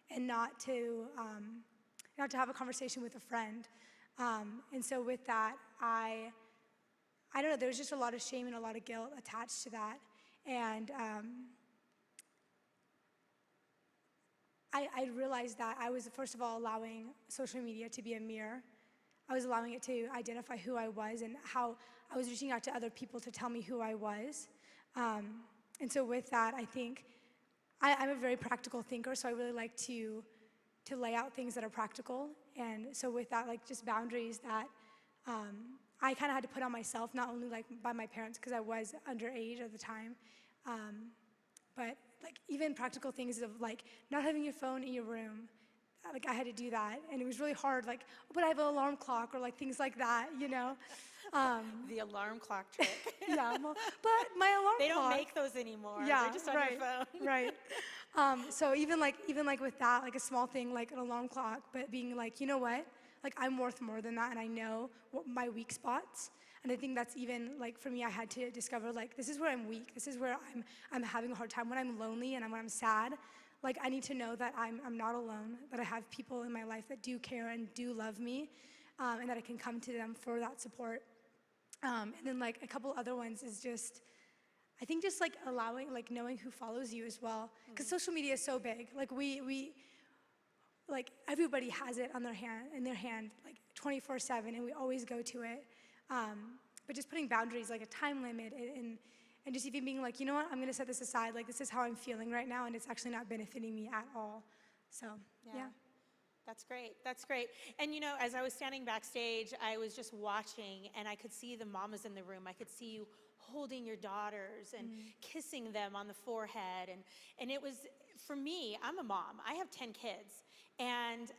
Speaker 7: and not to have a conversation with a friend. And so with that, I don't know, there was just a lot of shame and a lot of guilt attached to that. And I realized that I was, first of all, allowing social media to be a mirror. I was allowing it to identify who I was and how I was reaching out to other people to tell me who I was. And so with that, I think, I'm a very practical thinker, so I really like to lay out things that are practical. And so with that, like just boundaries that I kind of had to put on myself, not only like by my parents, because I was underage at the time, but like even practical things of like not having your phone in your room. Like I had to do that, and it was really hard. Like, oh, but I have an alarm clock, or like things like that, you know.
Speaker 8: The alarm clock trick.
Speaker 7: Yeah, well, but my alarm
Speaker 8: They
Speaker 7: clock.
Speaker 8: don't make those anymore.
Speaker 7: Yeah,
Speaker 8: They're just on
Speaker 7: right,
Speaker 8: your phone.
Speaker 7: right. So even like with that, like a small thing like an alarm clock, but being like, you know what? Like I'm worth more than that, and I know what my weak spots. And I think that's even like for me, I had to discover like this is where I'm weak. This is where I'm having a hard time when I'm lonely and when I'm sad. Like I need to know that I'm not alone, that I have people in my life that do care and do love me, and that I can come to them for that support. And then like a couple other ones is just, I think just like allowing, like knowing who follows you as well. Because social media is so big. Like we like everybody has it in their hand, like 24/7, and we always go to it. But just putting boundaries, like a time limit, and just even being like, you know what, I'm gonna set this aside, like this is how I'm feeling right now, and it's actually not benefiting me at all. So, yeah.
Speaker 8: That's great, that's great. And you know, as I was standing backstage, I was just watching, and I could see the mamas in the room. I could see you holding your daughters and kissing them on the forehead. And it was, for me, I'm a mom, I have 10 kids, and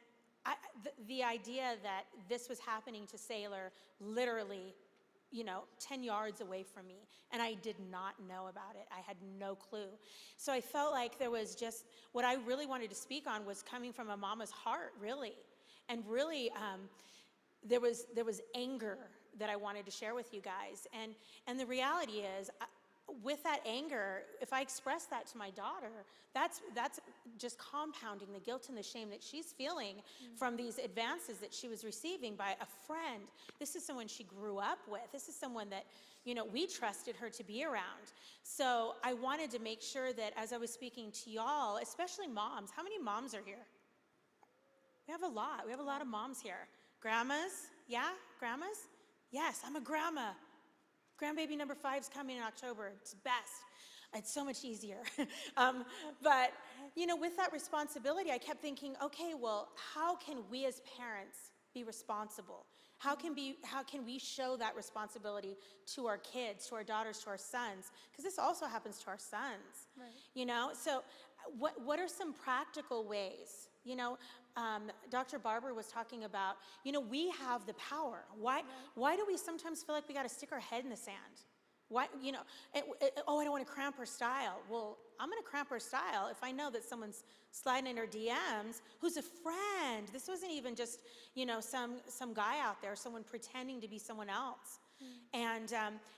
Speaker 8: the idea that this was happening to Sailor literally, you know, 10 yards away from me, and I did not know about it. I had no clue. So I felt like there was just, what I really wanted to speak on was coming from a mama's heart, really. And really, there was anger that I wanted to share with you guys. And the reality is, with that anger, if I express that to my daughter, that's just compounding the guilt and the shame that she's feeling from these advances that she was receiving by a friend. This is someone she grew up with. This is someone that, you know, we trusted her to be around. So I wanted to make sure that as I was speaking to y'all, especially moms, how many moms are here? We have a lot. We have a lot of moms here. Grandmas? Yeah? Grandmas? Yes, I'm a grandma. Grandbaby number 5 is coming in October. It's best. It's so much easier. But, you know, with that responsibility, I kept thinking, okay, well, how can we as parents be responsible? How can we show that responsibility to our kids, to our daughters, to our sons? Because this also happens to our sons.
Speaker 7: Right.
Speaker 8: You know, so what are some practical ways? You know, Dr. Barber was talking about, you know, we have the power. Why do we sometimes feel like we got to stick our head in the sand? Why, you know, oh, I don't want to cramp her style. Well, I'm going to cramp her style if I know that someone's sliding in her DMs who's a friend. This wasn't even just, you know, some guy out there, someone pretending to be someone else. And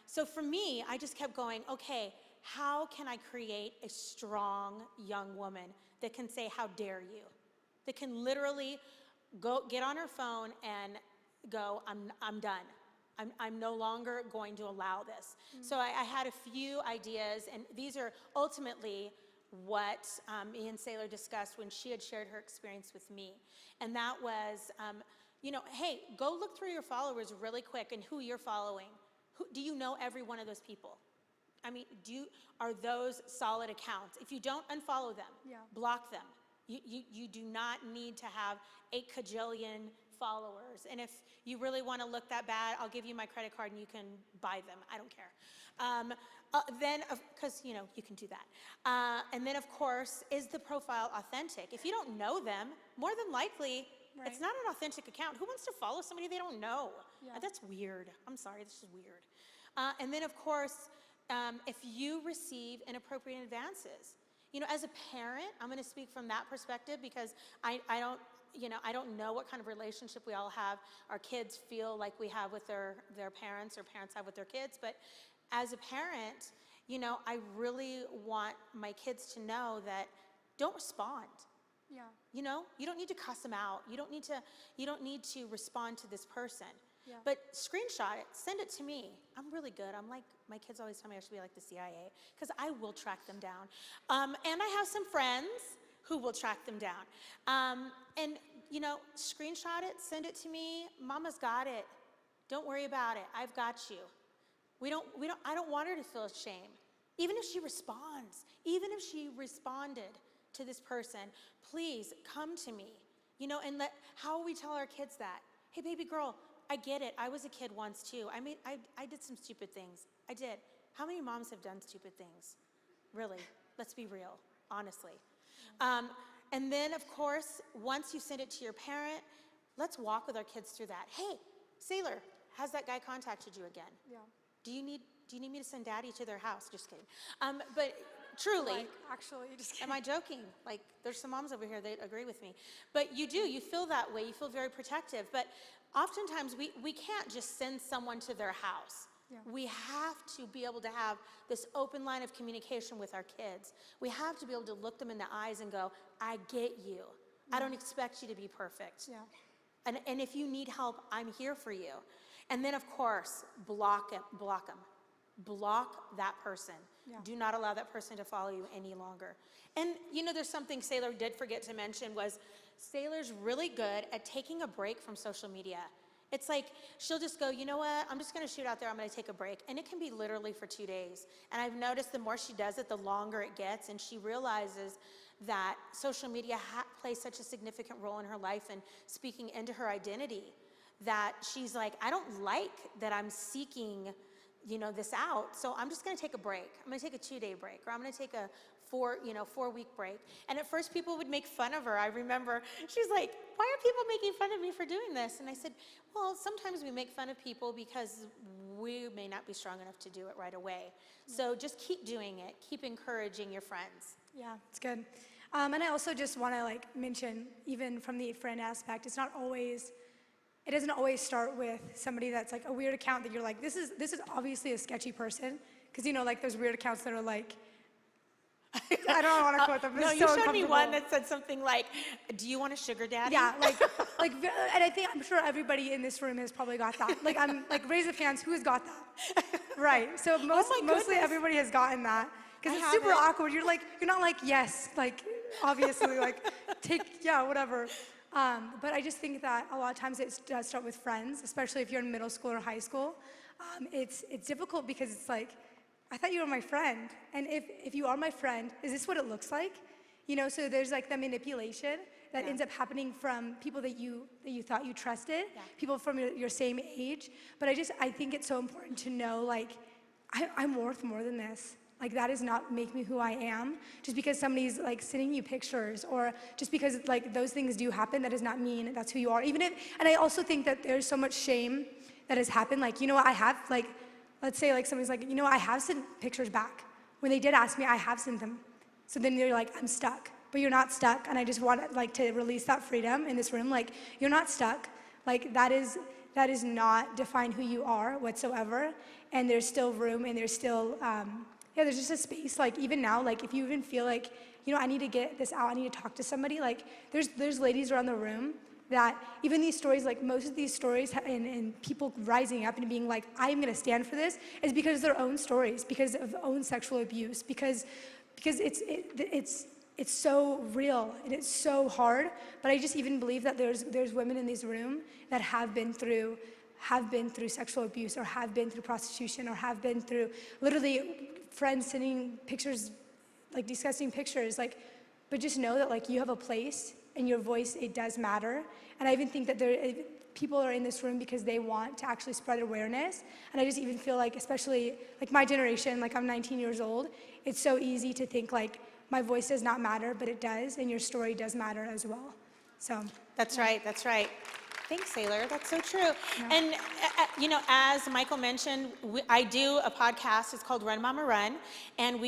Speaker 8: so for me, I just kept going, okay, how can I create a strong young woman that can say, how dare you? That can literally go get on her phone and go, I'm done. I'm no longer going to allow this. So I had a few ideas, and these are ultimately what Ian Saylor discussed when she had shared her experience with me. And that was, you know, hey, go look through your followers really quick and who you're following. Do you know every one of those people? I mean, are those solid accounts? If you don't, unfollow them, block them. You do not need to have 8 kajillion followers. And if you really want to look that bad, I'll give you my credit card and you can buy them. I don't care. Then, because, you know, you can do that. And then, of course, is the profile authentic? If you don't know them, more than likely, it's not an authentic account. Who wants to follow somebody they don't know? That's weird. I'm sorry, this is weird. And then, of course, if you receive inappropriate advances. You know, as a parent, I'm going to speak from that perspective because I don't know what kind of relationship we all have. Our kids feel like we have with their parents, or parents have with their kids. But as a parent, you know, I really want my kids to know that don't respond. You know, you don't need to cuss them out. You don't need to respond to this person. But screenshot it, send it to me. I'm really good. I'm like, my kids always tell me I should be like the CIA because I will track them down. And I have some friends who will track them down. And, you know, screenshot it, send it to me. Mama's got it. Don't worry about it. I've got you. I don't want her to feel shame. Even if she responds, even if she responded to this person, please come to me. You know, and how will we tell our kids that? Hey, baby girl, I get it. I was a kid once too. I did some stupid things. I did. How many moms have done stupid things? Really, let's be real, honestly. And then, of course, once you send it to your parent, let's walk with our kids through that. Hey, Saylor, has that guy contacted you again? Do you need me to send daddy to their house? Just kidding. But truly,
Speaker 7: Like, actually, just kidding.
Speaker 8: am I joking? Like, there's some moms over here that agree with me. But you feel that way. You feel very protective. But oftentimes, we can't just send someone to their house. We have to be able to have this open line of communication with our kids. We have to be able to look them in the eyes and go, I get you. I don't expect you to be perfect. And if you need help, I'm here for you. And then, of course, block them. Block that person. Do not allow that person to follow you any longer. And, you know, there's something Saylor did forget to mention was Saylor's really good at taking a break from social media. It's like she'll just go, you know what, I'm just going to shoot out there, I'm going to take a break. And it can be literally for 2 days. And I've noticed the more she does it, the longer it gets. And she realizes that social media plays such a significant role in her life and speaking into her identity that she's like, I don't like that I'm seeking, you know, this out. So I'm just going to take a break. I'm going to take a 2-day break, or I'm going to take a 4-week break. And at first people would make fun of her. I remember she's like, why are people making fun of me for doing this? And I said, well, sometimes we make fun of people because we may not be strong enough to do it right away. So just keep doing it. Keep encouraging your friends.
Speaker 7: Yeah, it's good. And I also just want to mention, even from the friend aspect, it doesn't always start with somebody that's like a weird account that you're like, this is obviously a sketchy person. Because, you know, like those weird accounts that are like, I don't want to quote them.
Speaker 8: No, you showed me one that said something like, do you want a sugar daddy?
Speaker 7: Yeah, and I'm sure everybody in this room has probably got that. I'm like, raise the hands, who's got that? Right, so mostly everybody has gotten that. Because it's super awkward. You're not like, yes, obviously, whatever. But I just think that a lot of times it does start with friends, especially if you're in middle school or high school. It's difficult because it's like, I thought you were my friend. And if you are my friend, is this what it looks like? You know, so there's the manipulation. that ends up happening from people that you thought you trusted, people from your same age. But I think it's so important to know, like, I'm worth more than this. Like, that does not make me who I am. Just because somebody's like sending you pictures, or just because like those things do happen, that does not mean that's who you are. And I also think that there's so much shame that has happened. Like, you know what, I have, like, let's say like somebody's like, you know, I have sent pictures back. When they did ask me, I have sent them. So then you're like, I'm stuck. But you're not stuck. And I just want like to release that freedom in this room. Like, you're not stuck. Like, that is not define who you are whatsoever. And there's still room, and there's still, there's just a space. Like, even now, like, if you even feel like, you know, I need to get this out, I need to talk to somebody, like, there's ladies around the room that even these stories, like most of these stories and people rising up and being like, I'm gonna stand for this, is because of their own stories, because of own sexual abuse, because it's so real and it's so hard. But I just even believe that there's women in this room that have been through sexual abuse, or have been through prostitution, or have been through literally friends sending pictures, like disgusting pictures, like, but just know that like you have a place, and your voice, it does matter. And I even think that people are in this room because they want to actually spread awareness. And I just even feel like, especially like my generation, like I'm 19 years old, it's so easy to think like my voice does not matter, but it does, and your story does matter as well. So.
Speaker 8: That's right, that's right. Thanks, Sailor. That's so true. And, you know, as Michael mentioned, I do a podcast. It's called Run Mama Run. And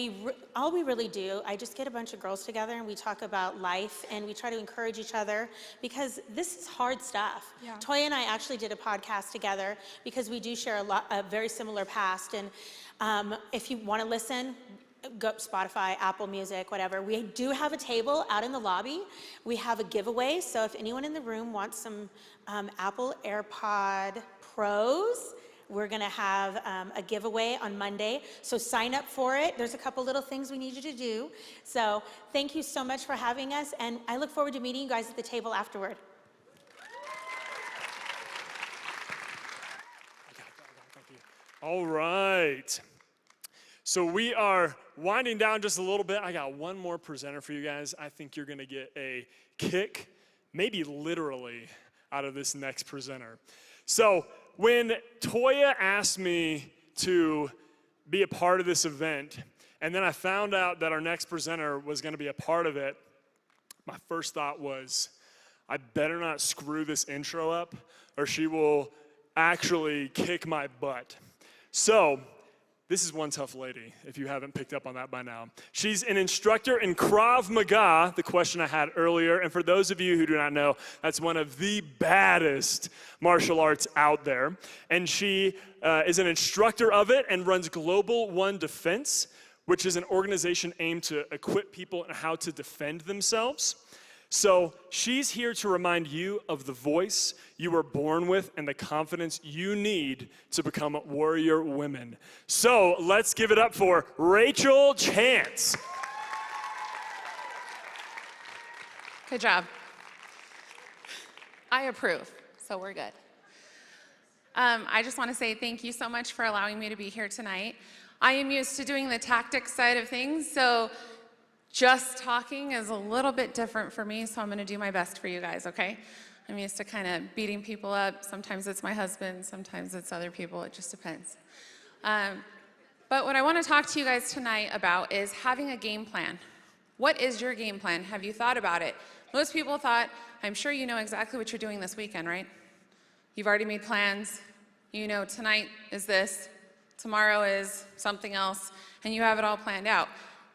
Speaker 8: all we really do, I just get a bunch of girls together and we talk about life, and we try to encourage each other, because this is hard stuff.
Speaker 7: Yeah.
Speaker 8: Toya and I actually did a podcast together because we do share a very similar past. And if you want to listen, go Spotify, Apple Music, whatever. We do have a table out in the lobby. We have a giveaway, so if anyone in the room wants some Apple AirPod Pros, we're gonna have a giveaway on Monday, so sign up for it. There's a couple little things we need you to do. So thank you so much for having us, and I look forward to meeting you guys at the table afterward.
Speaker 3: Thank you. All right. So we are winding down just a little bit. I got one more presenter for you guys. I think you're gonna get a kick, maybe literally, out of this next presenter. So when Toya asked me to be a part of this event, and then I found out that our next presenter was gonna be a part of it, my first thought was, I better not screw this intro up, or she will actually kick my butt. So, this is one tough lady, if you haven't picked up on that by now. She's an instructor in Krav Maga, the question I had earlier. And for those of you who do not know, that's one of the baddest martial arts out there. And she is an instructor of it and runs Global One Defense, which is an organization aimed to equip people in how to defend themselves. So she's here to remind you of the voice you were born with and the confidence you need to become warrior women. So let's give it up for Rachel Chance.
Speaker 9: Good job. I approve, so we're good. I just want to say thank you so much for allowing me to be here tonight. I am used to doing the tactics side of things, so just talking is a little bit different for me, so I'm gonna do my best for you guys, okay? I'm used to kind of beating people up. Sometimes it's my husband, sometimes it's other people, it just depends. But what I wanna talk to you guys tonight about is having a game plan. What is your game plan? Have you thought about it? Most people thought, I'm sure you know exactly what you're doing this weekend, right? You've already made plans. You know tonight is this, tomorrow is something else, and you have it all planned out.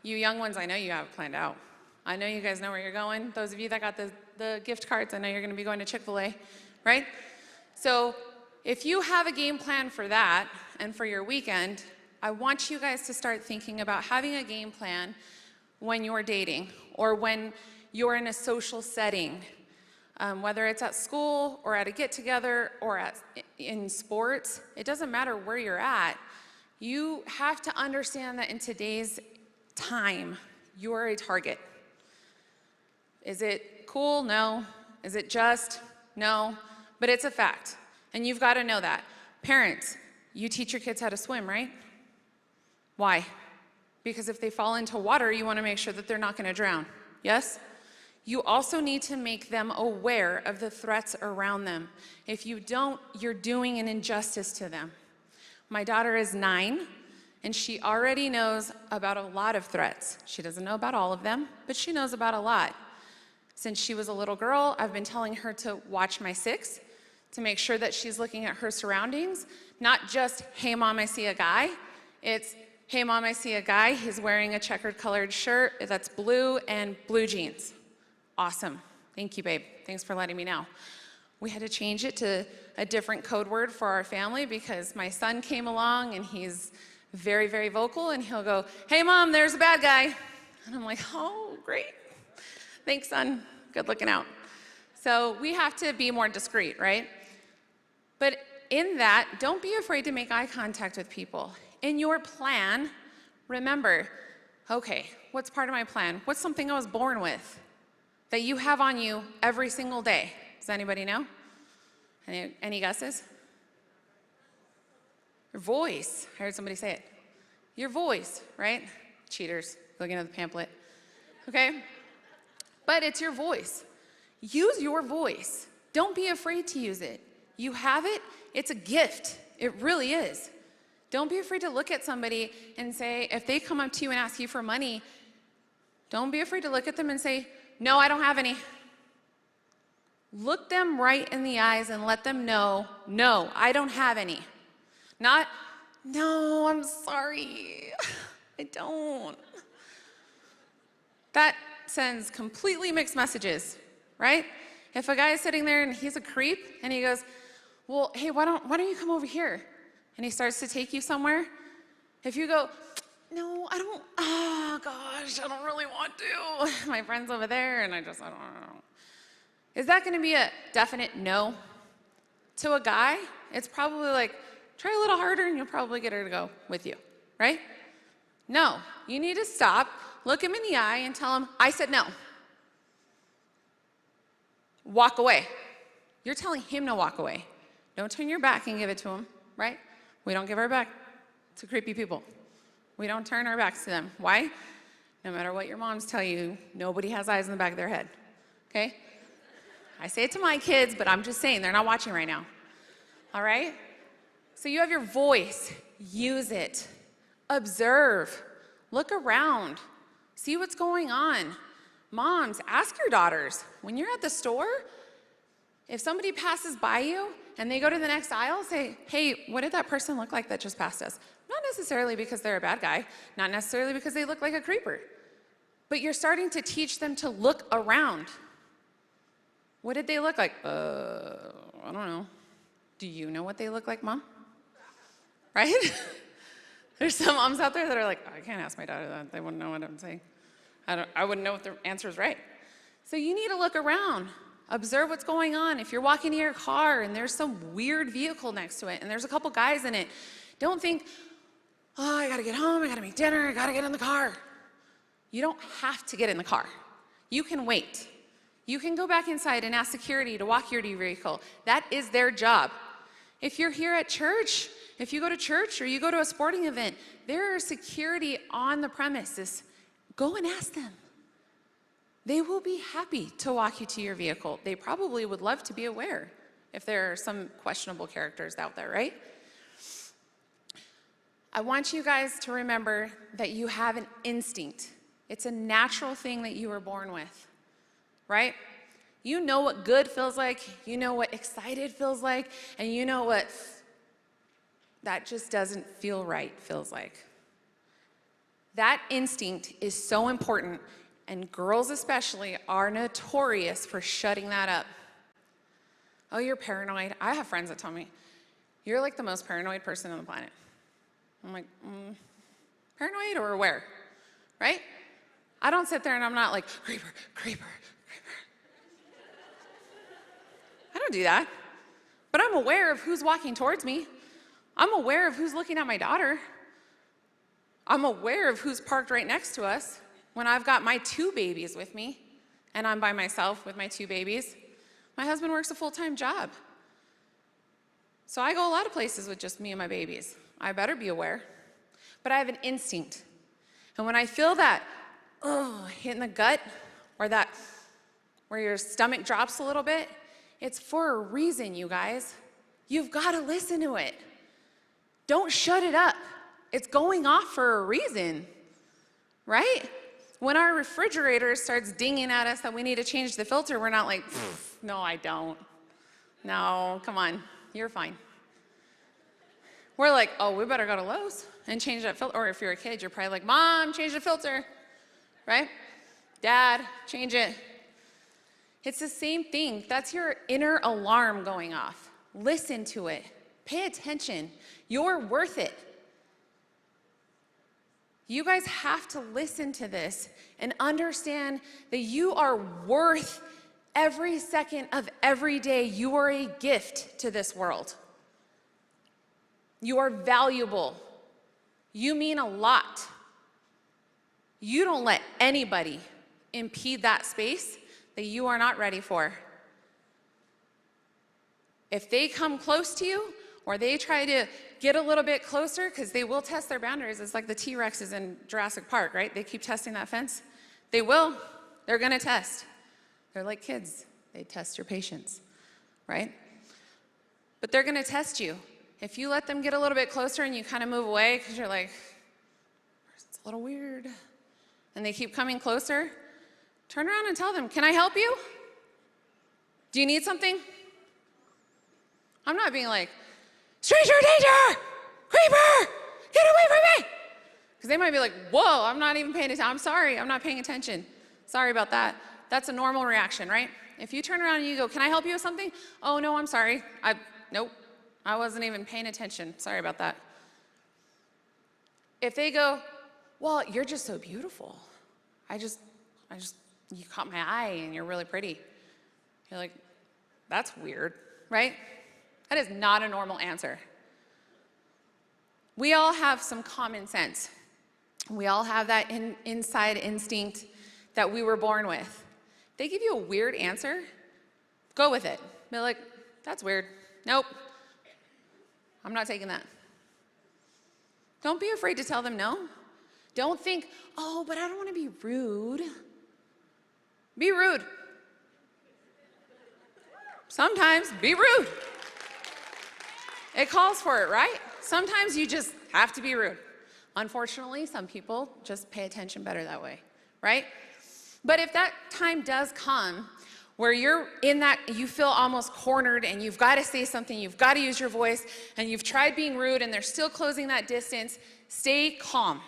Speaker 9: You young ones, I know you have it planned out. I know you guys know where you're going. Those of you that got the gift cards, I know you're gonna be going to Chick-fil-A, right? So if you have a game plan for that and for your weekend, I want you guys to start thinking about having a game plan when you're dating or when you're in a social setting, whether it's at school or at a get-together or in sports. It doesn't matter where you're at. You have to understand that in today's time, you're a target. Is it cool? No. Is it just? No. But it's a fact, and you've got to know that. Parents, you teach your kids how to swim, right? Why? Because if they fall into water, you want to make sure that they're not going to drown. Yes? You also need to make them aware of the threats around them. If you don't, you're doing an injustice to them. My daughter is 9, and she already knows about a lot of threats. She doesn't know about all of them, but she knows about a lot. Since she was a little girl, I've been telling her to watch my 6, to make sure that she's looking at her surroundings, not just, hey mom, I see a guy. It's, hey mom, I see a guy, he's wearing a checkered colored shirt that's blue and blue jeans. Awesome, thank you babe, thanks for letting me know. We had to change it to a different code word for our family because my son came along and he's very, very vocal, and he'll go, hey mom, there's a bad guy. And I'm like, oh, great. Thanks, son, good looking out. So we have to be more discreet, right? But in that, don't be afraid to make eye contact with people. In your plan, remember, okay, what's part of my plan? What's something I was born with that you have on you every single day? Does anybody know? Any guesses? Your voice. I heard somebody say it. Your voice, right? Cheaters, looking at the pamphlet. Okay? But it's your voice. Use your voice. Don't be afraid to use it. You have it, it's a gift. It really is. Don't be afraid to look at somebody and say, if they come up to you and ask you for money, don't be afraid to look at them and say, no, I don't have any. Look them right in the eyes and let them know, no, I don't have any. Not, no, I'm sorry, I don't. That sends completely mixed messages, right? If a guy is sitting there and he's a creep and he goes, well, hey, why don't you come over here? And he starts to take you somewhere. If you go, no, I don't, oh gosh, I don't really want to. My friend's over there and I don't know. Is that gonna be a definite no? To a guy, it's probably like, try a little harder and you'll probably get her to go with you, right? No, you need to stop, look him in the eye and tell him, I said no. Walk away. You're telling him to walk away. Don't turn your back and give it to him, right? We don't give our back to creepy people. We don't turn our backs to them. Why? No matter what your moms tell you, nobody has eyes in the back of their head, okay? I say it to my kids, but I'm just saying, they're not watching right now, all right? So you have your voice, use it. Observe, look around, see what's going on. Moms, ask your daughters, when you're at the store, if somebody passes by you and they go to the next aisle, say, hey, what did that person look like that just passed us? Not necessarily because they're a bad guy, not necessarily because they look like a creeper, but you're starting to teach them to look around. What did they look like? I don't know. Do you know what they look like, Mom? Right? There's some moms out there that are like, I can't ask my daughter that. They wouldn't know what I'm saying. I wouldn't know if the answer is right. So you need to look around. Observe what's going on. If you're walking to your car and there's some weird vehicle next to it and there's a couple guys in it, don't think, oh, I gotta get home, I gotta make dinner, I gotta get in the car. You don't have to get in the car. You can wait. You can go back inside and ask security to walk you to your vehicle. That is their job. If you're here at church, if you go to church or you go to a sporting event, there is security on the premises. Go and ask them. They will be happy to walk you to your vehicle. They probably would love to be aware if there are some questionable characters out there, right? I want you guys to remember that you have an instinct. It's a natural thing that you were born with, right? You know what good feels like, you know what excited feels like, and you know what that just doesn't feel right feels like. That instinct is so important, and girls especially are notorious for shutting that up. Oh, you're paranoid. I have friends that tell me, you're like the most paranoid person on the planet. I'm like, paranoid or aware, right? I don't sit there and I'm not like, creeper, creeper, creeper. I don't do that. But I'm aware of who's walking towards me. I'm aware of who's looking at my daughter. I'm aware of who's parked right next to us when I've got my 2 babies with me and I'm by myself with my 2 babies. My husband works a full-time job. So I go a lot of places with just me and my babies. I better be aware. But I have an instinct. And when I feel that, hit in the gut, or that, where your stomach drops a little bit, it's for a reason, you guys. You've got to listen to it. Don't shut it up. It's going off for a reason, right? When our refrigerator starts dinging at us that we need to change the filter, we're not like, no, I don't. No, come on, you're fine. We're like, oh, we better go to Lowe's and change that filter. Or if you're a kid, you're probably like, Mom, change the filter, right? Dad, change it. It's the same thing. That's your inner alarm going off. Listen to it. Pay attention. You're worth it. You guys have to listen to this and understand that you are worth every second of every day. You are a gift to this world. You are valuable. You mean a lot. You don't let anybody impede that space that you are not ready for. If they come close to you, or they try to get a little bit closer, because they will test their boundaries. It's like the T-Rexes in Jurassic Park, right? They keep testing that fence. They will. They're going to test. They're like kids. They test your patience, right? But they're going to test you. If you let them get a little bit closer and you kind of move away because you're like, it's a little weird, and they keep coming closer, turn around and tell them, can I help you? Do you need something? I'm not being like, stranger danger, creeper, get away from me. Because they might be like, whoa, I'm not even paying attention. I'm sorry, I'm not paying attention. Sorry about that. That's a normal reaction, right? If you turn around and you go, can I help you with something? Oh, no, I'm sorry. Nope, I wasn't even paying attention. Sorry about that. If they go, well, you're just so beautiful. You caught my eye and you're really pretty. You're like, that's weird, right? That is not a normal answer. We all have some common sense. We all have that inside instinct that we were born with. They give you a weird answer, go with it. Be like, that's weird. Nope, I'm not taking that. Don't be afraid to tell them no. Don't think, oh, but I don't want to be rude. Be rude. Sometimes be rude. It calls for it, right? Sometimes you just have to be rude. Unfortunately, some people just pay attention better that way, right? But if that time does come where you're in that, you feel almost cornered and you've got to say something, you've got to use your voice, and you've tried being rude and they're still closing that distance, stay calm.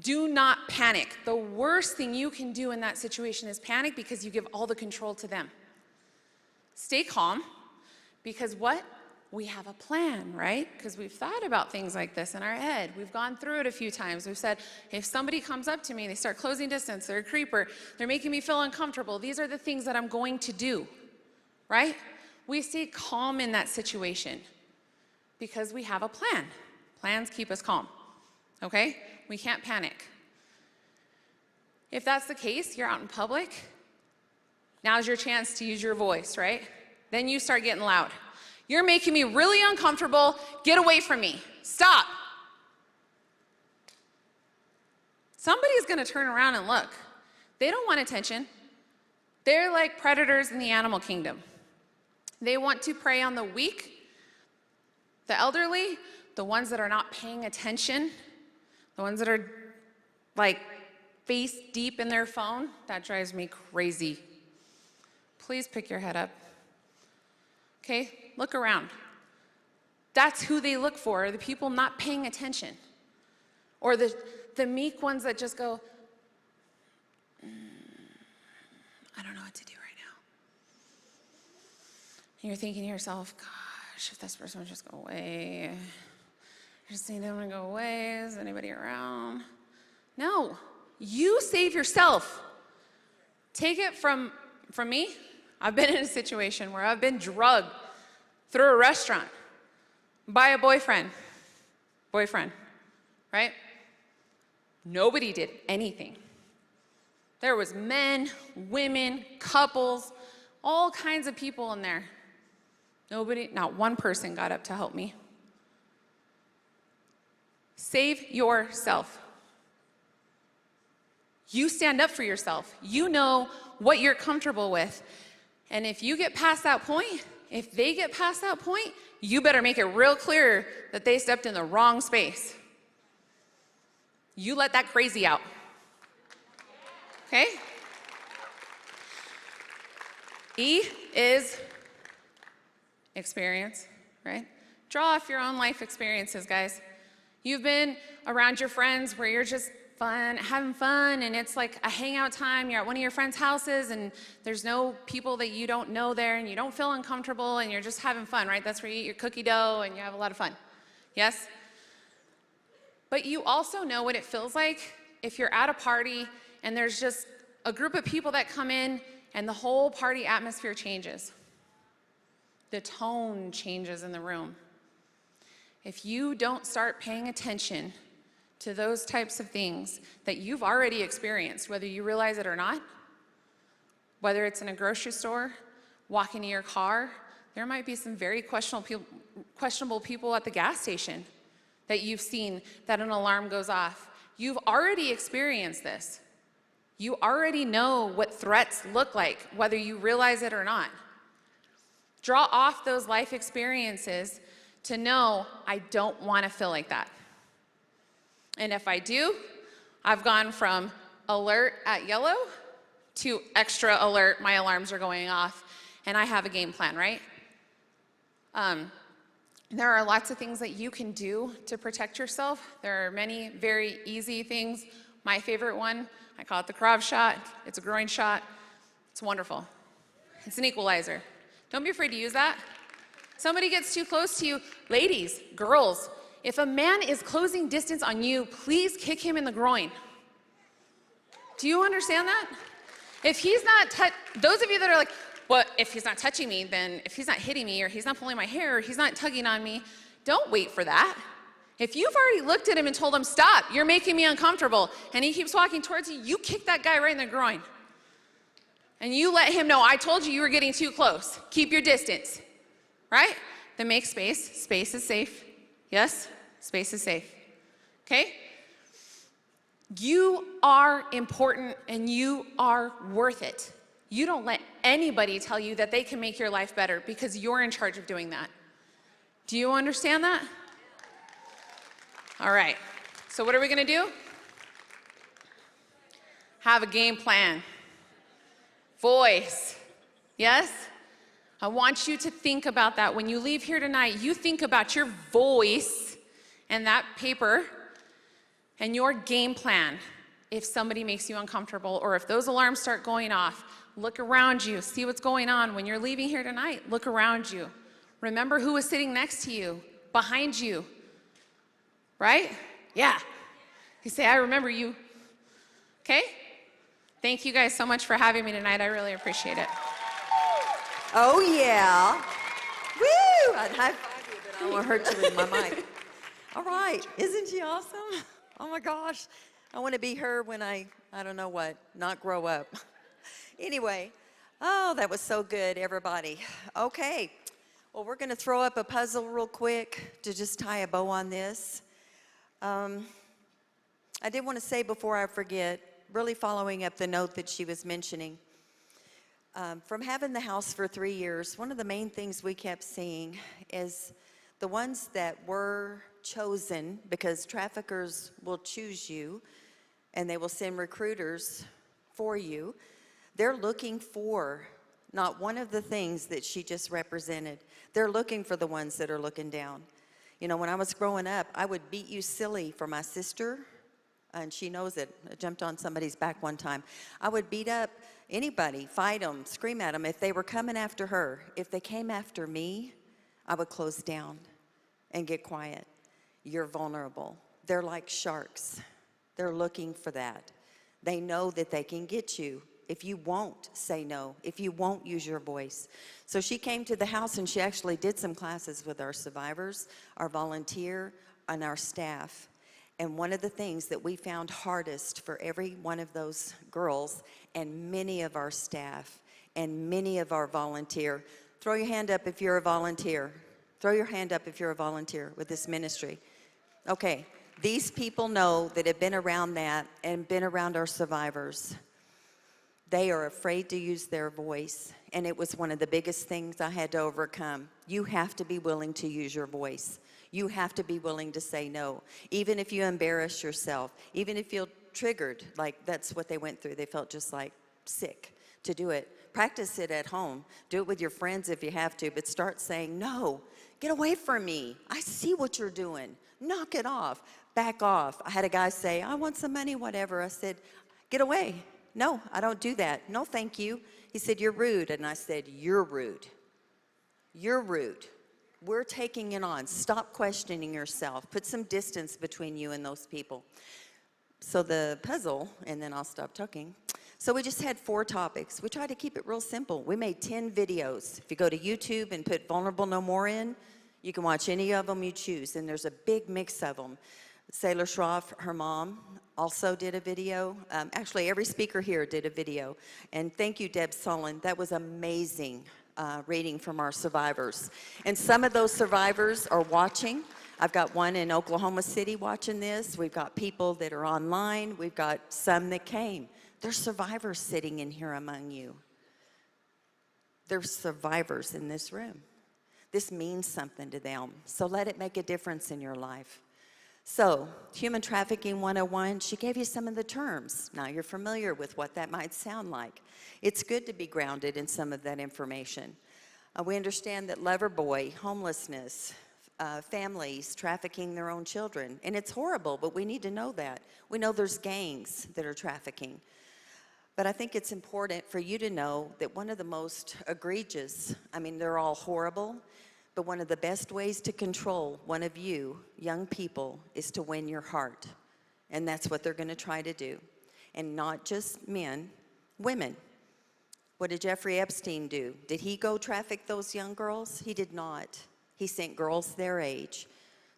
Speaker 9: Do not panic. The worst thing you can do in that situation is panic, because you give all the control to them. Stay calm. Because what? We have a plan, right? Because we've thought about things like this in our head. We've gone through it a few times. We've said, if somebody comes up to me, they start closing distance, they're a creeper, they're making me feel uncomfortable, these are the things that I'm going to do, right? We stay calm in that situation because we have a plan. Plans keep us calm, okay? We can't panic. If that's the case, you're out in public, now's your chance to use your voice, right? Then you start getting loud. You're making me really uncomfortable. Get away from me. Stop. Somebody's going to turn around and look. They don't want attention. They're like predators in the animal kingdom. They want to prey on the weak, the elderly, the ones that are not paying attention, the ones that are like face deep in their phone. That drives me crazy. Please pick your head up. Okay, look around. That's who they look for, the people not paying attention. Or the meek ones that just go, I don't know what to do right now. And you're thinking to yourself, gosh, if this person would just go away. I just need them to go away. Is anybody around? No, you save yourself. Take it from me. I've been in a situation where I've been drugged through a restaurant by a boyfriend, right? Nobody did anything. There was men, women, couples, all kinds of people in there. Nobody, not one person got up to help me. Save yourself. You stand up for yourself. You know what you're comfortable with. And if you get past that point, if they get past that point, you better make it real clear that they stepped in the wrong space. You let that crazy out. Okay? E is experience, right? Draw off your own life experiences, guys. You've been around your friends where you're just having fun, and it's like a hangout time. You're at one of your friends' houses, and there's no people that you don't know there, and you don't feel uncomfortable, and you're just having fun, right? That's where you eat your cookie dough, and you have a lot of fun. Yes? But you also know what it feels like if you're at a party, and there's just a group of people that come in, and the whole party atmosphere changes. The tone changes in the room. If you don't start paying attention to those types of things that you've already experienced, whether you realize it or not, whether it's in a grocery store, walking to your car, there might be some very questionable people at the gas station that you've seen that an alarm goes off. You've already experienced this. You already know what threats look like, whether you realize it or not. Draw off those life experiences to know, I don't want to feel like that. And if I do, I've gone from alert at yellow to extra alert, my alarms are going off, and I have a game plan, right? There are lots of things that you can do to protect yourself. There are many very easy things. My favorite one, I call it the Krav shot. It's a groin shot. It's wonderful. It's an equalizer. Don't be afraid to use that. Somebody gets too close to you, ladies, girls, if a man is closing distance on you, please kick him in the groin. Do you understand that? If he's not, those of you that are like, well, if he's not touching me, then if he's not hitting me, or he's not pulling my hair, or he's not tugging on me, don't wait for that. If you've already looked at him and told him, stop, you're making me uncomfortable, and he keeps walking towards you, you kick that guy right in the groin. And you let him know, I told you you were getting too close. Keep your distance, right? Then make space. Space is safe. Yes? Space is safe. Okay? You are important and you are worth it. You don't let anybody tell you that they can make your life better because you're in charge of doing that. Do you understand that? All right. So what are we going to do? Have a game plan. Voice. Yes? I want you to think about that. When you leave here tonight, you think about your voice and that paper and your game plan. If somebody makes you uncomfortable or if those alarms start going off, look around you, see what's going on. When you're leaving here tonight, look around you. Remember who was sitting next to you, behind you, right? Yeah. You say, I remember you. Okay? Thank you guys so much for having me tonight. I really appreciate it.
Speaker 2: Oh, yeah. Woo! I'd high five you, but I don't want to hurt you with my mic. All right. Isn't she awesome? Oh, my gosh. I want to be her when I don't know what, not grow up. Anyway, oh, that was so good, everybody. Okay. Well, we're going to throw up a puzzle real quick to just tie a bow on this. I did want to say before I forget, really following up the note that she was mentioning, from having the house for 3 years, one of the main things we kept seeing is the ones that were chosen, because traffickers will choose you and they will send recruiters for you. They're looking for not one of the things that she just represented. They're looking for the ones that are looking down. You know, when I was growing up, I would beat you silly for my sister, and she knows it. I jumped on somebody's back one time. I would beat up anybody, fight them, scream at them if they were coming after her. If they came after me, I would close down and get quiet. You're vulnerable. They're like sharks. They're looking for that. They know that they can get you if you won't say no, if you won't use your voice. So she came to the house and she actually did some classes with our survivors, our volunteer, and our staff. And one of the things that we found hardest for every one of those girls and many of our staff and many of our volunteer, throw your hand up if you're a volunteer. Throw your hand up if you're a volunteer with this ministry. Okay, these people know that have been around that and been around our survivors. They are afraid to use their voice, and it was one of the biggest things I had to overcome. You have to be willing to use your voice. You have to be willing to say no, even if you embarrass yourself, even if you feel triggered, like that's what they went through. They felt just like sick to do it. Practice it at home. Do it with your friends if you have to, but start saying, no, get away from me. I see what you're doing. Knock it off. Back off. I had a guy say, I want some money, whatever. I said, get away. No, I don't do that. No, thank you. He said, you're rude. And I said, you're rude. You're rude. We're taking it on. Stop questioning yourself. Put some distance between you and those people. So the puzzle, and then I'll stop talking. So we just had 4 topics. We tried to keep it real simple. We made 10 videos. If you go to YouTube and put Vulnerable No More in, you can watch any of them you choose. And there's a big mix of them. Sailor Schroff, her mom, also did a video. Actually, every speaker here did a video. And thank you, Deb Sullen. That was amazing reading from our survivors. And some of those survivors are watching. I've got one in Oklahoma City watching this. We've got people that are online. We've got some that came. There's survivors sitting in here among you. There's survivors in this room. This means something to them. So let it make a difference in your life. So, Human Trafficking 101, she gave you some of the terms. Now you're familiar with what that might sound like. It's good to be grounded in some of that information. We understand that lover boy, homelessness, families trafficking their own children. And it's horrible, but we need to know that. We know there's gangs that are trafficking. But I think it's important for you to know that one of the most egregious, I mean, they're all horrible, but one of the best ways to control one of you, young people, is to win your heart. And that's what they're going to try to do. And not just men, women. What did Jeffrey Epstein do? Did he go traffic those young girls? He did not. He sent girls their age.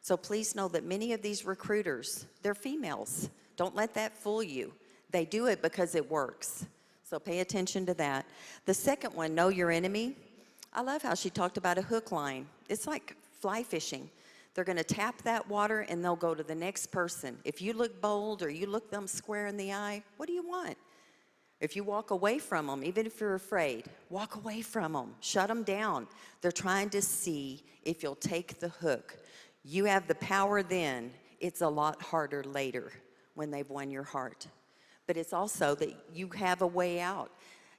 Speaker 2: So please know that many of these recruiters, they're females. Don't let that fool you. They do it because it works. So pay attention to that. The second one, know your enemy. I love how she talked about a hook line. It's like fly fishing. They're going to tap that water and they'll go to the next person. If you look bold or you look them square in the eye, what do you want? If you walk away from them, even if you're afraid, walk away from them. Shut them down. They're trying to see if you'll take the hook. You have the power then. It's a lot harder later when they've won your heart. But it's also that you have a way out.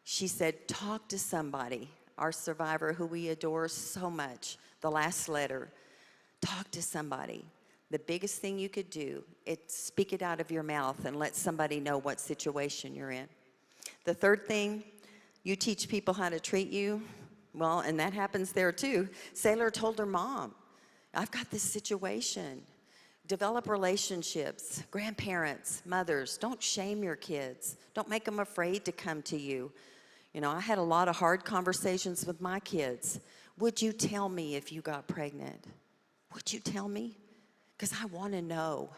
Speaker 2: She said, talk to somebody. Our survivor who we adore so much, the last letter, talk to somebody. The biggest thing you could do is speak it out of your mouth and let somebody know what situation you're in. The third thing, you teach people how to treat you. Well, and that happens there too. Sailor told her mom, I've got this situation. Develop relationships, grandparents, mothers. Don't shame your kids. Don't make them afraid to come to you. You know, I had a lot of hard conversations with my kids. Would you tell me if you got pregnant? Would you tell me? Because I want to know,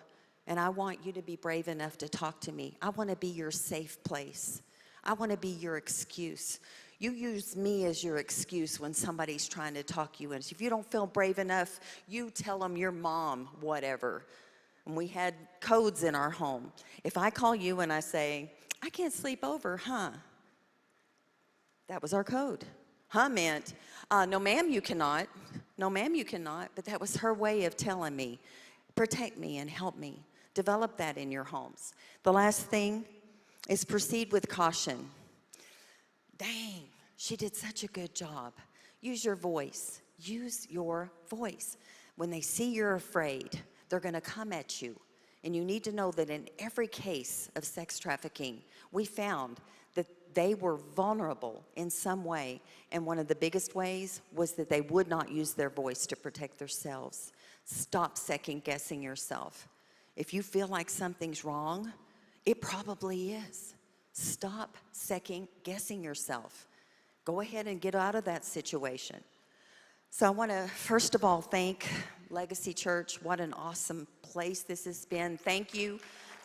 Speaker 2: and I want you to be brave enough to talk to me. I want to be your safe place. I want to be your excuse. You use me as your excuse when somebody's trying to talk you in. If you don't feel brave enough, you tell them your mom, whatever. And we had codes in our home. If I call you and I say, I can't sleep over, huh? That was our code. Huh meant, no ma'am, you cannot. No ma'am, you cannot. But that was her way of telling me, protect me and help me. Develop that in your homes. The last thing is proceed with caution. Dang, she did such a good job. Use your voice. Use your voice. When they see you're afraid, they're going to come at you. And you need to know that in every case of sex trafficking, we found that they were vulnerable in some way. And one of the biggest ways was that they would not use their voice to protect themselves. Stop second-guessing yourself. If you feel like something's wrong, it probably is. Stop second-guessing yourself. Go ahead and get out of that situation. So I want to, first of all, thank Legacy Church. What an awesome place this has been. Thank you.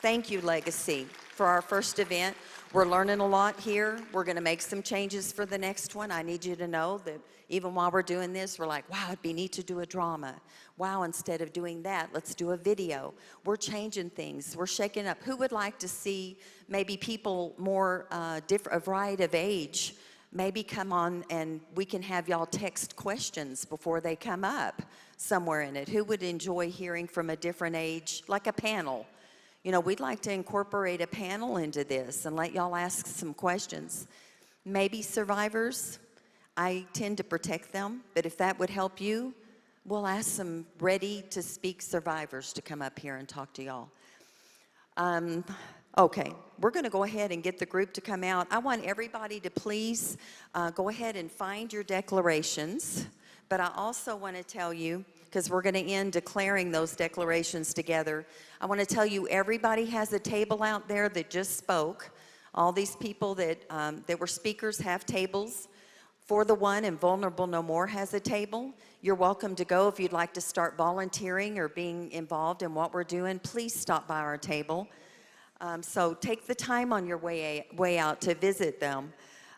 Speaker 2: Thank you, Legacy, for our first event. We're learning a lot here. We're going to make some changes for the next one. I need you to know that even while we're doing this, we're like, wow, it'd be neat to do a drama. Wow, instead of doing that, let's do a video. We're changing things. We're shaking up. Who would like to see maybe people more different, a variety of age, maybe come on and we can have y'all text questions before they come up somewhere in it? Who would enjoy hearing from a different age, like a panel? You know, we'd like to incorporate a panel into this and let y'all ask some questions. Maybe survivors. I tend to protect them, but if that would help you, we'll ask some ready-to-speak survivors to come up here and talk to y'all. Okay, we're going to go ahead and get the group to come out. I want everybody to please go ahead and find your declarations, but I also want to tell you, because we're going to end declaring those declarations together, I want to tell you everybody has a table out there that just spoke. All these people that were speakers have tables. For the One and Vulnerable No More has a table. You're welcome to go if you'd like to start volunteering or being involved in what we're doing. Please stop by our table. So take the time on your way out to visit them.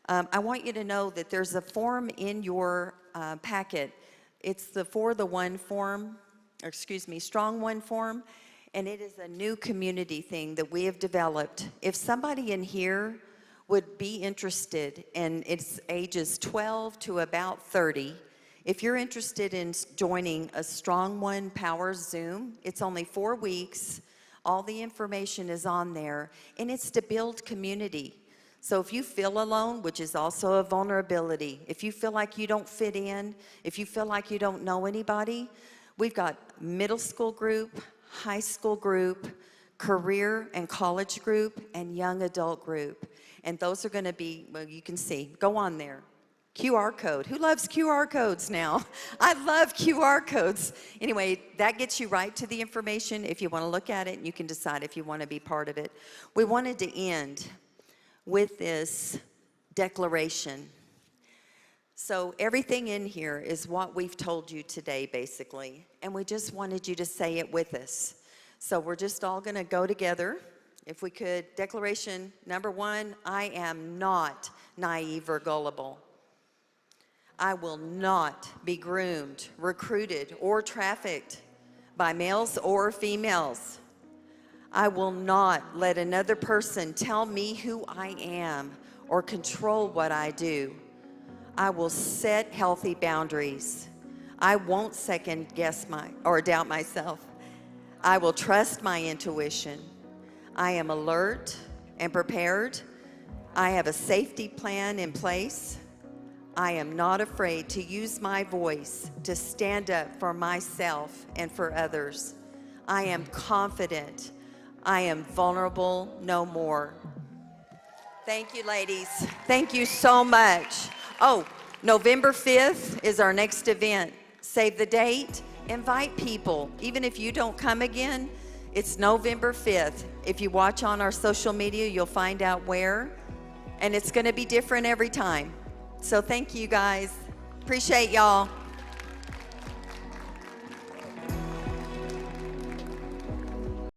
Speaker 2: I want you to know that there's a form in your packet. It's the For the One form, or excuse me, Strong One form, and it is a new community thing that we have developed. If somebody in here would be interested, and it's ages 12 to about 30, if you're interested in joining a Strong One Power Zoom, it's only 4 weeks. All the information is on there, and it's to build community. So if you feel alone, which is also a vulnerability, if you feel like you don't fit in, if you feel like you don't know anybody, we've got middle school group, high school group, career and college group, and young adult group. And those are going to be, well, you can see, go on there. QR code. Who loves QR codes now? I love QR codes. Anyway, that gets you right to the information. If you want to look at it, you can decide if you want to be part of it. We wanted to end with this declaration. So everything in here is what we've told you today, basically. And we just wanted you to say it with us. So we're just all going to go together. If we could, declaration number 1, I am not naive or gullible. I will not be groomed, recruited, or trafficked by males or females. I will not let another person tell me who I am or control what I do. I will set healthy boundaries. I won't second guess or doubt myself. I will trust my intuition. I am alert and prepared. I have a safety plan in place. I am not afraid to use my voice to stand up for myself and for others. I am confident. I am vulnerable no more. Thank you, ladies. Thank you so much. Oh, November 5th is our next event. Save the date. Invite people. Even if you don't come again, it's November 5th. If you watch on our social media, you'll find out where. And it's going to be different every time. So thank you, guys. Appreciate y'all.